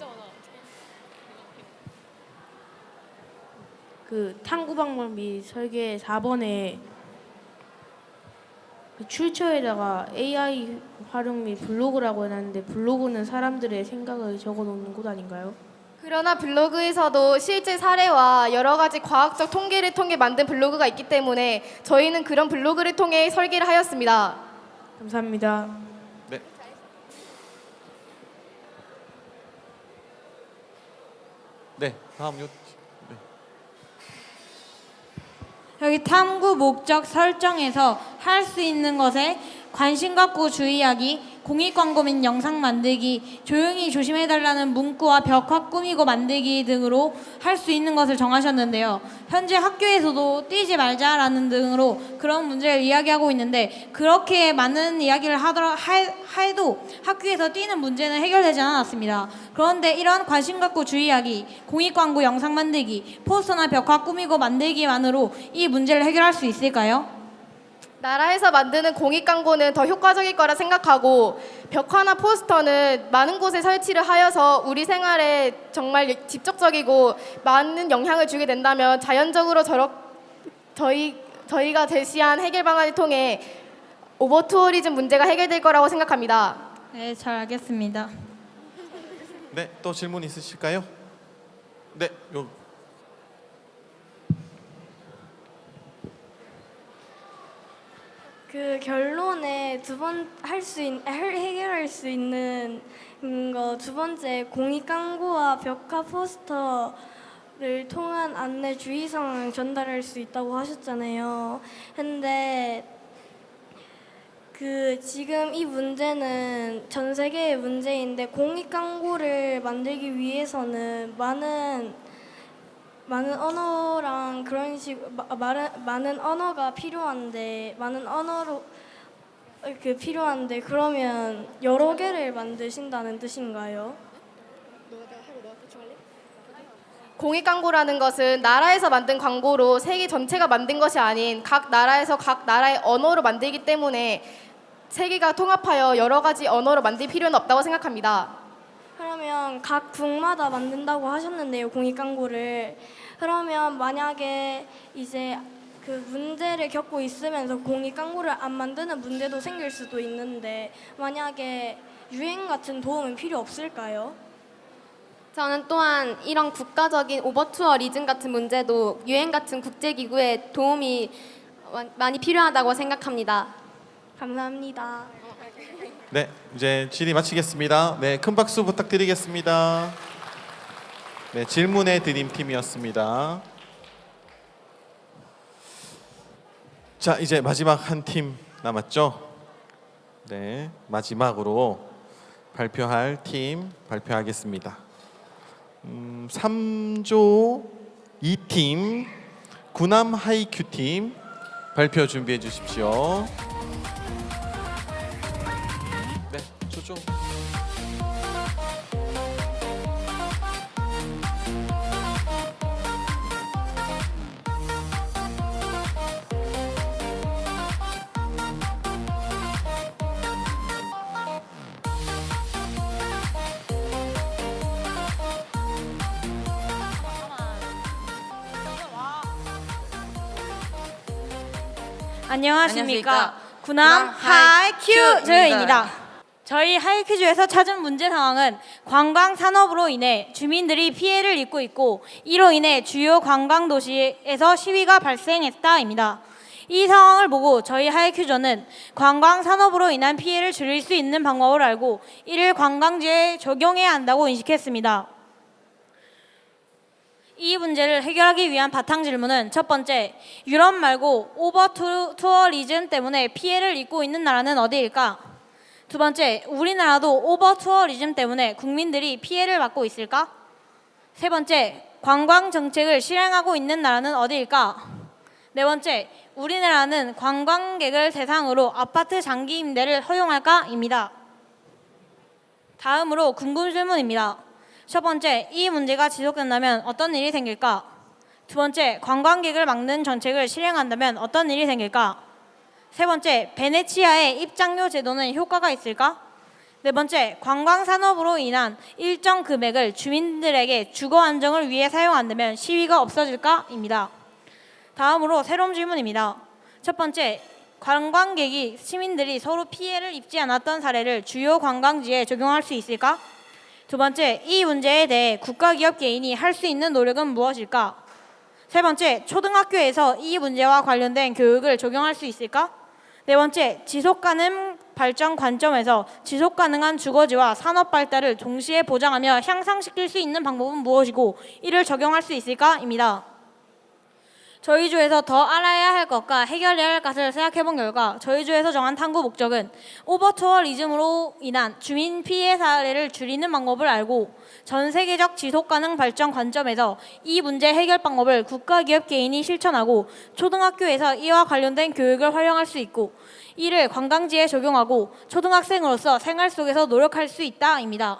Q: 그 탐구 방법 및 설계 4번에 그 출처에다가 AI 활용 및 블로그라고 해놨는데 블로그는 사람들의 생각을 적어놓는 곳 아닌가요?
I: 그러나 블로그에서도 실제 사례와 여러 가지 과학적 통계를 통해 만든 블로그가 있기 때문에 저희는 그런 블로그를 통해 설계를 하였습니다.
Q: 감사합니다.
A: 네. 네, 다음 요. 네.
R: 여기 탐구 목적 설정에서 할 수 있는 것에 관심 갖고 주의하기, 공익 광고 및 영상 만들기, 조용히 조심해달라는 문구와 벽화 꾸미고 만들기 등으로 할 수 있는 것을 정하셨는데요. 현재 학교에서도 뛰지 말자라는 등으로 그런 문제를 이야기하고 있는데 그렇게 많은 이야기를 해도 학교에서 뛰는 문제는 해결되지 않았습니다. 그런데 이런 관심 갖고 주의하기, 공익 광고 영상 만들기, 포스터나 벽화 꾸미고 만들기만으로 이 문제를 해결할 수 있을까요?
I: 나라에서 만드는 공익 광고는 더 효과적일 거라 생각하고 벽화나 포스터는 많은 곳에 설치를 하여서 우리 생활에 정말 직접적이고 많은 영향을 주게 된다면 자연적으로 저희가 제시한 해결 방안을 통해 오버투어리즘 문제가 해결될 거라고 생각합니다.
R: 네, 잘 알겠습니다.
A: 네, 또 질문 있으실까요? 네, 요.
M: 그 결론에 해결할 수 있는 거 두 번째 공익 광고와 벽화 포스터를 통한 안내 주의사항 전달할 수 있다고 하셨잖아요. 근데 그 지금 이 문제는 전 세계의 문제인데 공익 광고를 만들기 위해서는 많은 언어랑 그런 많은 언어가 필요한데 필요한데 그러면 여러 개를 만드신다는 뜻인가요?
I: 공익 광고라는 것은 나라에서 만든 광고로 세계 전체가 만든 것이 아닌 각 나라에서 각 나라의 언어로 만들기 때문에 세계가 통합하여 여러 가지 언어로 만들 필요는 없다고 생각합니다.
M: 그러면 각 국마다 만든다고 하셨는데요, 공익 광고를. 그러면 만약에 이제 그 문제를 겪고 있으면서 공익 광고를 안 만드는 문제도 생길 수도 있는데 만약에 유행 같은 도움은 필요 없을까요?
H: 저는 또한 이런 국가적인 오버투어리즘 같은 문제도 유엔 같은 국제기구의 도움이 많이 필요하다고 생각합니다.
M: 감사합니다.
A: 네, 이제 질의 마치겠습니다. 네, 큰 박수 부탁드리겠습니다. 네, 질문의 드림팀이었습니다. 자, 이제 마지막 한 팀 남았죠? 네, 마지막으로 발표할 팀 발표하겠습니다. 3조 2팀 구남 하이큐 팀 발표 준비해 주십시오. 네, 저쪽.
R: 안녕하십니까. 군함 하이큐 조여입니다. 저희 하이큐즈에서 찾은 문제 상황은 관광 산업으로 인해 주민들이 피해를 입고 있고 이로 인해 주요 관광 도시에서 시위가 발생했다입니다. 이 상황을 보고 저희 하이큐저는 관광 산업으로 인한 피해를 줄일 수 있는 방법을 알고 이를 관광지에 적용해야 한다고 인식했습니다. 이 문제를 해결하기 위한 바탕 질문은 첫 번째, 유럽 말고 오버 투어리즘 때문에 피해를 입고 있는 나라는 어디일까? 두 번째, 우리나라도 오버 투어리즘 때문에 국민들이 피해를 받고 있을까? 세 번째, 관광 정책을 실행하고 있는 나라는 어디일까? 네 번째, 우리나라는 관광객을 대상으로 아파트 장기 임대를 허용할까?입니다. 다음으로 궁금 질문입니다. 첫 번째, 이 문제가 지속된다면 어떤 일이 생길까? 두 번째, 관광객을 막는 정책을 실행한다면 어떤 일이 생길까? 세 번째, 베네치아의 입장료 제도는 효과가 있을까? 네 번째, 관광산업으로 인한 일정 금액을 주민들에게 주거 안정을 위해 사용한다면 시위가 없어질까? 입니다. 다음으로 새로운 질문입니다. 첫 번째, 관광객이 시민들이 서로 피해를 입지 않았던 사례를 주요 관광지에 적용할 수 있을까? 두 번째, 이 문제에 대해 국가 기업 개인이 할 수 있는 노력은 무엇일까? 세 번째, 초등학교에서 이 문제와 관련된 교육을 적용할 수 있을까? 네 번째, 지속가능 발전 관점에서 지속가능한 주거지와 산업 발달을 동시에 보장하며 향상시킬 수 있는 방법은 무엇이고 이를 적용할 수 있을까?입니다. 저희 주에서 더 알아야 할 것과 해결해야 할 것을 생각해본 결과 저희 주에서 정한 탐구 목적은 오버투어리즘으로 인한 주민 피해 사례를 줄이는 방법을 알고 전 세계적 지속가능 발전 관점에서 이 문제 해결 방법을 국가 기업 개인이 실천하고 초등학교에서 이와 관련된 교육을 활용할 수 있고 이를 관광지에 적용하고 초등학생으로서 생활 속에서 노력할 수 있다입니다.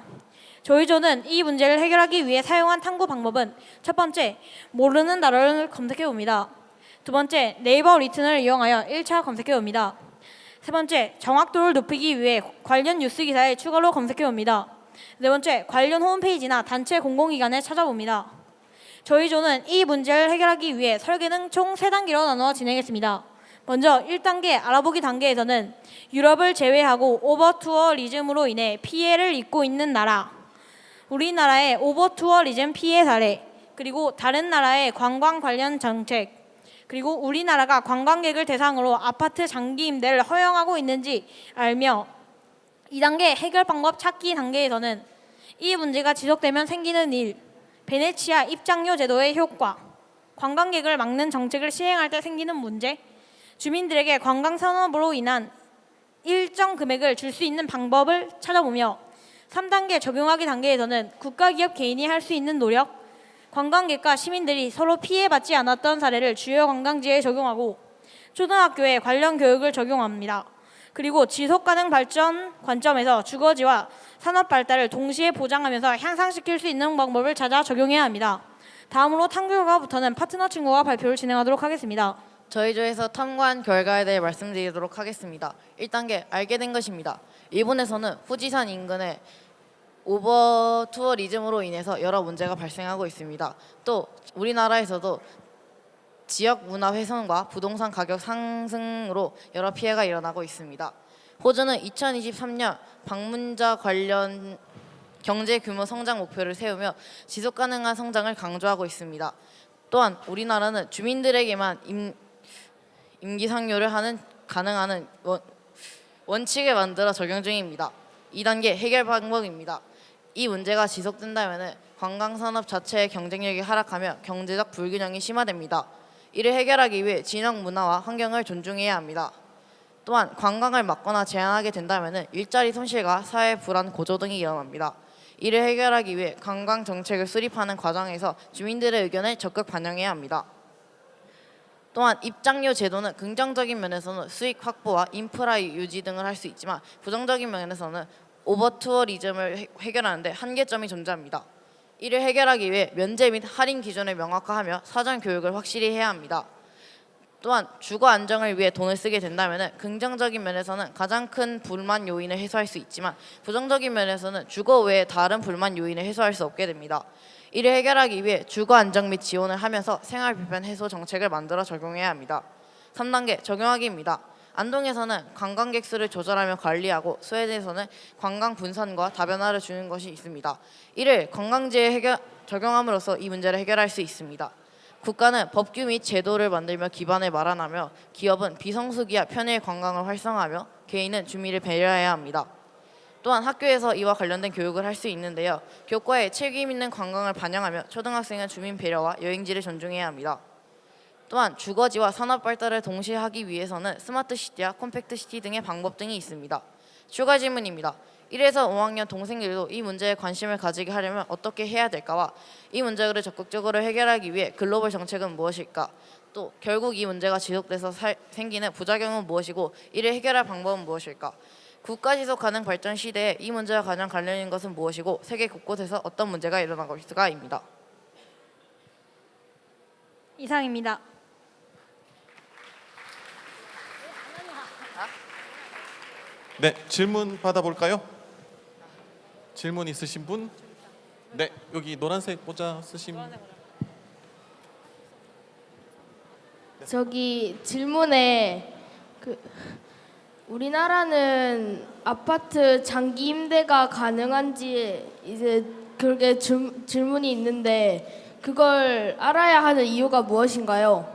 R: 저희 조는 이 문제를 해결하기 위해 사용한 탐구 방법은 첫 번째, 모르는 단어를 검색해봅니다. 두 번째, 네이버 리튼을 이용하여 1차 검색해봅니다. 세 번째, 정확도를 높이기 위해 관련 뉴스 기사에 추가로 검색해봅니다. 네 번째, 관련 홈페이지나 단체 공공기관에 찾아봅니다. 저희 조는 이 문제를 해결하기 위해 설계는 총 3단계로 나누어 진행했습니다. 먼저 1단계 알아보기 단계에서는 유럽을 제외하고 오버투어리즘으로 인해 피해를 입고 있는 나라, 우리나라의 오버투어리즘 피해 사례, 그리고 다른 나라의 관광 관련 정책, 그리고 우리나라가 관광객을 대상으로 아파트 장기 임대를 허용하고 있는지 알며 2단계 해결 방법 찾기 단계에서는 이 문제가 지속되면 생기는 일, 베네치아 입장료 제도의 효과, 관광객을 막는 정책을 시행할 때 생기는 문제, 주민들에게 관광 산업으로 인한 일정 금액을 줄 수 있는 방법을 찾아보며 3단계 적용하기 단계에서는 국가기업 개인이 할 수 있는 노력, 관광객과 시민들이 서로 피해받지 않았던 사례를 주요 관광지에 적용하고 초등학교에 관련 교육을 적용합니다. 그리고 지속가능 발전 관점에서 주거지와 산업 발달을 동시에 보장하면서 향상시킬 수 있는 방법을 찾아 적용해야 합니다. 다음으로 탐구 결과부터는 파트너 친구가 발표를 진행하도록 하겠습니다.
S: 저희 조에서 탐구한 결과에 대해 말씀드리도록 하겠습니다. 1단계 알게 된 것입니다. 일본에서는 후지산 인근에 오버 투어리즘으로 인해서 여러 문제가 발생하고 있습니다. 또 우리나라에서도 지역 문화 훼손과 부동산 가격 상승으로 여러 피해가 일어나고 있습니다. 호주는 2023년 방문자 관련 경제 규모 성장 목표를 세우며 지속 가능한 성장을 강조하고 있습니다. 또한 우리나라는 주민들에게만 임기 상여를 가능한 원칙을 만들어 적용 중입니다. 2단계 해결 방법입니다. 이 문제가 지속된다면 관광산업 자체의 경쟁력이 하락하며 경제적 불균형이 심화됩니다. 이를 해결하기 위해 진영 문화와 환경을 존중해야 합니다. 또한 관광을 막거나 제한하게 된다면 일자리 손실과 사회 불안 고조 등이 일어납니다. 이를 해결하기 위해 관광 정책을 수립하는 과정에서 주민들의 의견을 적극 반영해야 합니다. 또한 입장료 제도는 긍정적인 면에서는 수익 확보와 인프라 유지 등을 할 수 있지만 부정적인 면에서는 오버투어리즘을 해결하는 데 한계점이 존재합니다. 이를 해결하기 위해 면제 및 할인 기준을 명확화하며 사전 교육을 확실히 해야 합니다. 또한 주거 안정을 위해 돈을 쓰게 된다면 긍정적인 면에서는 가장 큰 불만 요인을 해소할 수 있지만 부정적인 면에서는 주거 외에 다른 불만 요인을 해소할 수 없게 됩니다. 이를 해결하기 위해 주거 안정 및 지원을 하면서 생활 불편 해소 정책을 만들어 적용해야 합니다. 3단계 적용하기입니다. 안동에서는 관광객 수를 조절하며 관리하고 스웨덴에서는 관광 분산과 다변화를 주는 것이 있습니다. 이를 관광지에 적용함으로써 이 문제를 해결할 수 있습니다. 국가는 법규 및 제도를 만들며 기반을 마련하며 기업은 비성수기와 편의 관광을 활성화하며 개인은 주민을 배려해야 합니다. 또한 학교에서 이와 관련된 교육을 할 수 있는데요. 교과에 책임 있는 관광을 반영하며 초등학생은 주민 배려와 여행지를 존중해야 합니다. 또한 주거지와 산업 발달을 동시에 하기 위해서는 스마트시티와 컴팩트시티 등의 방법 등이 있습니다. 추가 질문입니다. 1에서 5학년 동생들도 이 문제에 관심을 가지게 하려면 어떻게 해야 될까와 이 문제를 적극적으로 해결하기 위해 글로벌 정책은 무엇일까? 또 결국 이 문제가 지속돼서 생기는 부작용은 무엇이고 이를 해결할 방법은 무엇일까? 국가지속 가능 발전 시대에 이 문제와 가장 관련 있는 것은 무엇이고 세계 곳곳에서 어떤 문제가 일어나고 있을까입니다.
R: 이상입니다.
A: 네, 질문 받아볼까요? 질문 있으신 분? 네, 여기 노란색 모자 쓰신 분.
Q: 저기 질문에 우리나라는 아파트 장기 임대가 가능한지 이제 그렇게 질문이 있는데 그걸 알아야 하는 이유가 무엇인가요?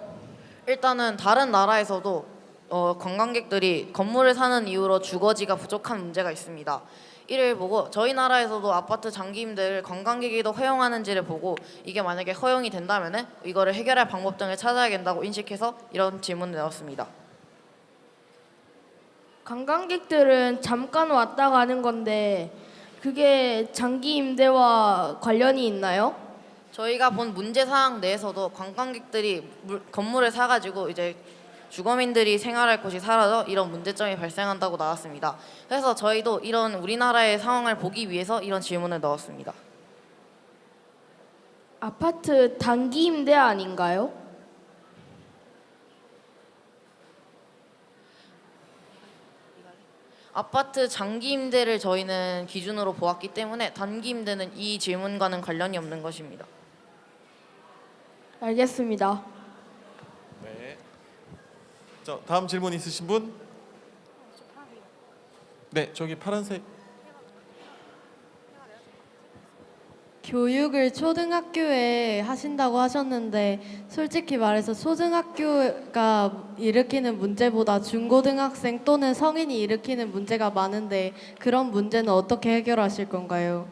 S: 일단은 다른 나라에서도 관광객들이 건물을 사는 이유로 주거지가 부족한 문제가 있습니다. 이를 보고 저희 나라에서도 아파트 장기 임대를 관광객이 더 허용하는지를 보고 이게 만약에 허용이 된다면은 이거를 해결할 방법 등을 찾아야 된다고 인식해서 이런 질문을 내었습니다.
Q: 관광객들은 잠깐 왔다 가는 건데 그게 장기 임대와 관련이 있나요?
S: 저희가 본 문제 사항 내에서도 관광객들이 건물을 사가지고 이제 주거민들이 생활할 곳이 사라져 이런 문제점이 발생한다고 나왔습니다. 그래서 저희도 이런 우리나라의 상황을 보기 위해서 이런 질문을 넣었습니다.
Q: 아파트 단기 임대 아닌가요?
S: 아파트 장기 임대를 저희는 기준으로 보았기 때문에 단기 임대는 이 질문과는 관련이 없는 것입니다.
Q: 알겠습니다.
A: 네. 자, 다음 질문 있으신 분? 네, 저기 파란색.
O: 교육을 초등학교에 하신다고 하셨는데 솔직히 말해서 초등학교가 일으키는 문제보다 중고등학생 또는 성인이 일으키는 문제가 많은데 그런 문제는 어떻게 해결하실 건가요?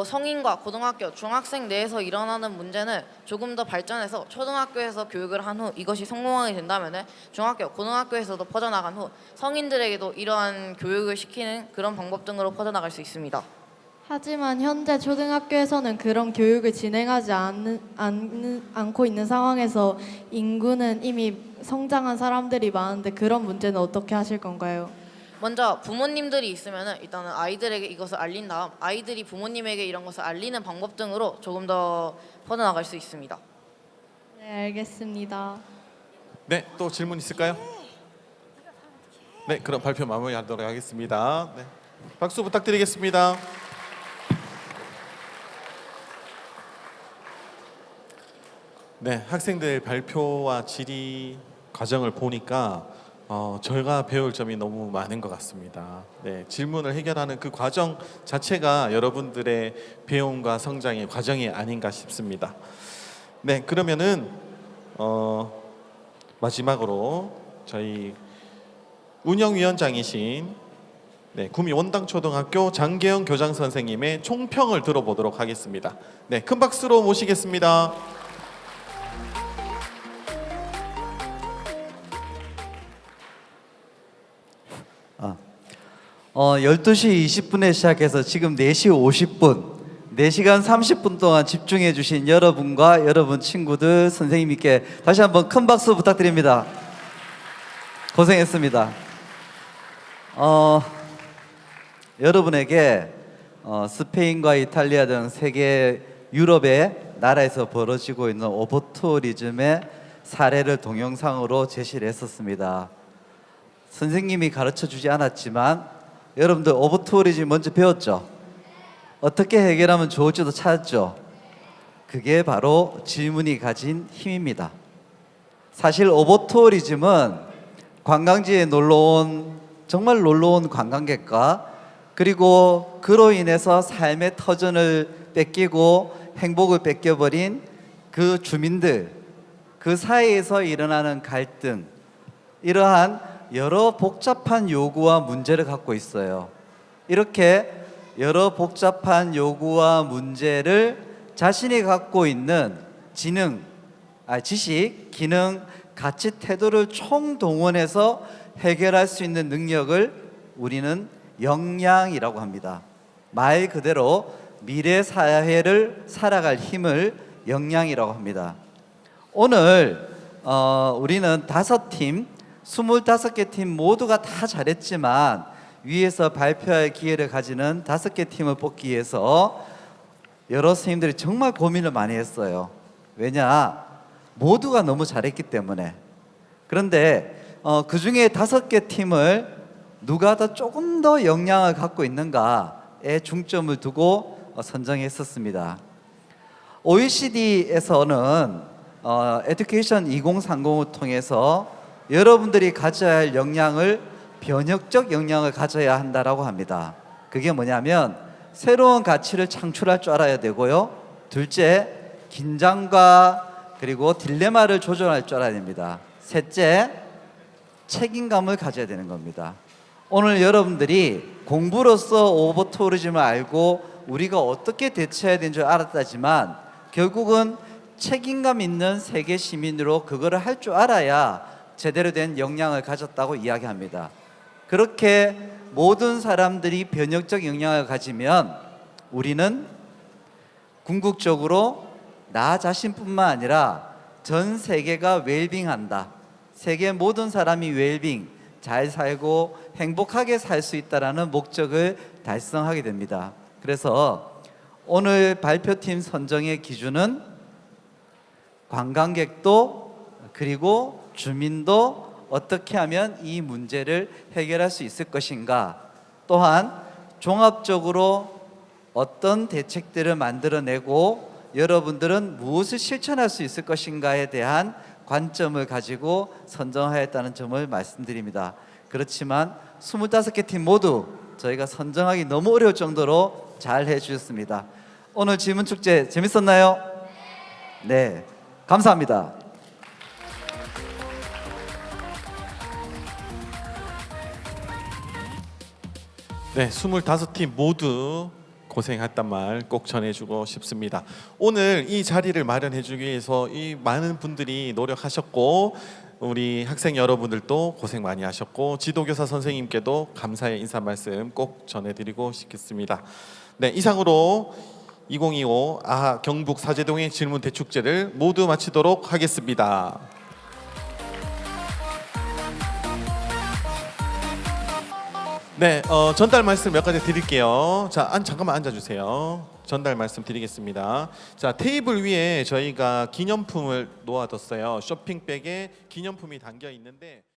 S: 성인과 고등학교, 중학생 내에서 일어나는 문제는 조금 더 발전해서 초등학교에서 교육을 한 후 이것이 성공하게 된다면 중학교, 고등학교에서도 퍼져나간 후 성인들에게도 이러한 교육을 시키는 그런 방법 등으로 퍼져나갈 수 있습니다.
O: 하지만 현재 초등학교에서는 그런 교육을 진행하지 않고 있는 상황에서 인구는 이미 성장한 사람들이 많은데 그런 문제는 어떻게 하실 건가요?
S: 먼저 부모님들이 있으면 일단은 아이들에게 이것을 알린 다음 아이들이 부모님에게 이런 것을 알리는 방법 등으로 조금 더 퍼져나갈 수 있습니다.
O: 네, 알겠습니다.
A: 네, 또 질문 있을까요? 네, 그럼 발표 마무리하도록 하겠습니다. 네, 박수 부탁드리겠습니다. 네, 학생들 발표와 질의 과정을 보니까 저희가 배울 점이 너무 많은 것 같습니다. 네, 질문을 해결하는 그 과정 자체가 여러분들의 배움과 성장의 과정이 아닌가 싶습니다. 네, 그러면은 마지막으로 저희 운영위원장이신 구미 원당초등학교 장계영 교장 선생님의 총평을 들어보도록 하겠습니다. 네, 큰 박수로 모시겠습니다.
C: 12시 20분에 시작해서 지금 4시 50분 4시간 30분 동안 집중해 주신 여러분과 여러분 친구들 선생님께 다시 한번 큰 박수 부탁드립니다. 고생했습니다. 여러분에게 스페인과 이탈리아 등 세계 유럽의 나라에서 벌어지고 있는 오버투어리즘의 사례를 동영상으로 제시를 했었습니다. 선생님이 가르쳐 주지 않았지만 여러분들 오버투어리즘 먼저 배웠죠? 어떻게 해결하면 좋을지도 찾았죠? 그게 바로 질문이 가진 힘입니다. 사실 오버투어리즘은 관광지에 놀러온 정말 놀러온 관광객과 그리고 그로 인해서 삶의 터전을 뺏기고 행복을 뺏겨버린 그 주민들, 그 사이에서 일어나는 갈등, 이러한 여러 복잡한 요구와 문제를 갖고 있어요. 이렇게 여러 복잡한 요구와 문제를 자신이 갖고 있는 지식, 기능, 가치, 태도를 총동원해서 해결할 수 있는 능력을 우리는 역량이라고 합니다. 말 그대로 미래 사회를 살아갈 힘을 역량이라고 합니다. 오늘 우리는 5팀, 25개 팀 모두가 다 잘했지만 위에서 발표할 기회를 가지는 5개 팀을 뽑기 위해서 여러 선생님들이 정말 고민을 많이 했어요. 왜냐? 모두가 너무 잘했기 때문에. 그런데 그 중에 5개 팀을 누가 더 조금 더 역량을 갖고 있는가에 중점을 두고 선정했었습니다. OECD에서는 에듀케이션 2030을 통해서 여러분들이 가져야 할 역량을 변혁적 역량을 가져야 한다라고 합니다. 그게 뭐냐면 새로운 가치를 창출할 줄 알아야 되고요. 둘째, 긴장과 그리고 딜레마를 조절할 줄 알아야 됩니다. 셋째, 책임감을 가져야 되는 겁니다. 오늘 여러분들이 공부로서 오버투어리즘을 알고 우리가 어떻게 대처해야 되는 줄 알았다지만 결국은 책임감 있는 세계 시민으로 그거를 할 줄 알아야 제대로 된 역량을 가졌다고 이야기합니다. 그렇게 모든 사람들이 변혁적 역량을 가지면 우리는 궁극적으로 나 자신뿐만 아니라 전 세계가 웰빙한다. 세계 모든 사람이 웰빙, 잘 살고 행복하게 살 수 있다라는 목적을 달성하게 됩니다. 그래서 오늘 발표팀 선정의 기준은 관광객도 그리고 주민도 어떻게 하면 이 문제를 해결할 수 있을 것인가, 또한 종합적으로 어떤 대책들을 만들어내고 여러분들은 무엇을 실천할 수 있을 것인가에 대한 관점을 가지고 선정하였다는 점을 말씀드립니다. 그렇지만 25개 팀 모두 저희가 선정하기 너무 어려울 정도로 잘 해주셨습니다. 오늘 질문축제 재밌었나요? 네, 감사합니다.
A: 네, 25팀 모두 고생했단 말 꼭 전해주고 싶습니다. 오늘 이 자리를 마련해주기 위해서 이 많은 분들이 노력하셨고 우리 학생 여러분들도 고생 많이 하셨고 지도교사 선생님께도 감사의 인사 말씀 꼭 전해드리고 싶겠습니다. 네, 이상으로 2025 경북 사제동의 질문 대축제를 모두 마치도록 하겠습니다. 네, 전달 말씀 몇 가지 드릴게요. 자, 잠깐만 앉아주세요. 전달 말씀 드리겠습니다. 자, 테이블 위에 저희가 기념품을 놓아뒀어요. 쇼핑백에 기념품이 담겨 있는데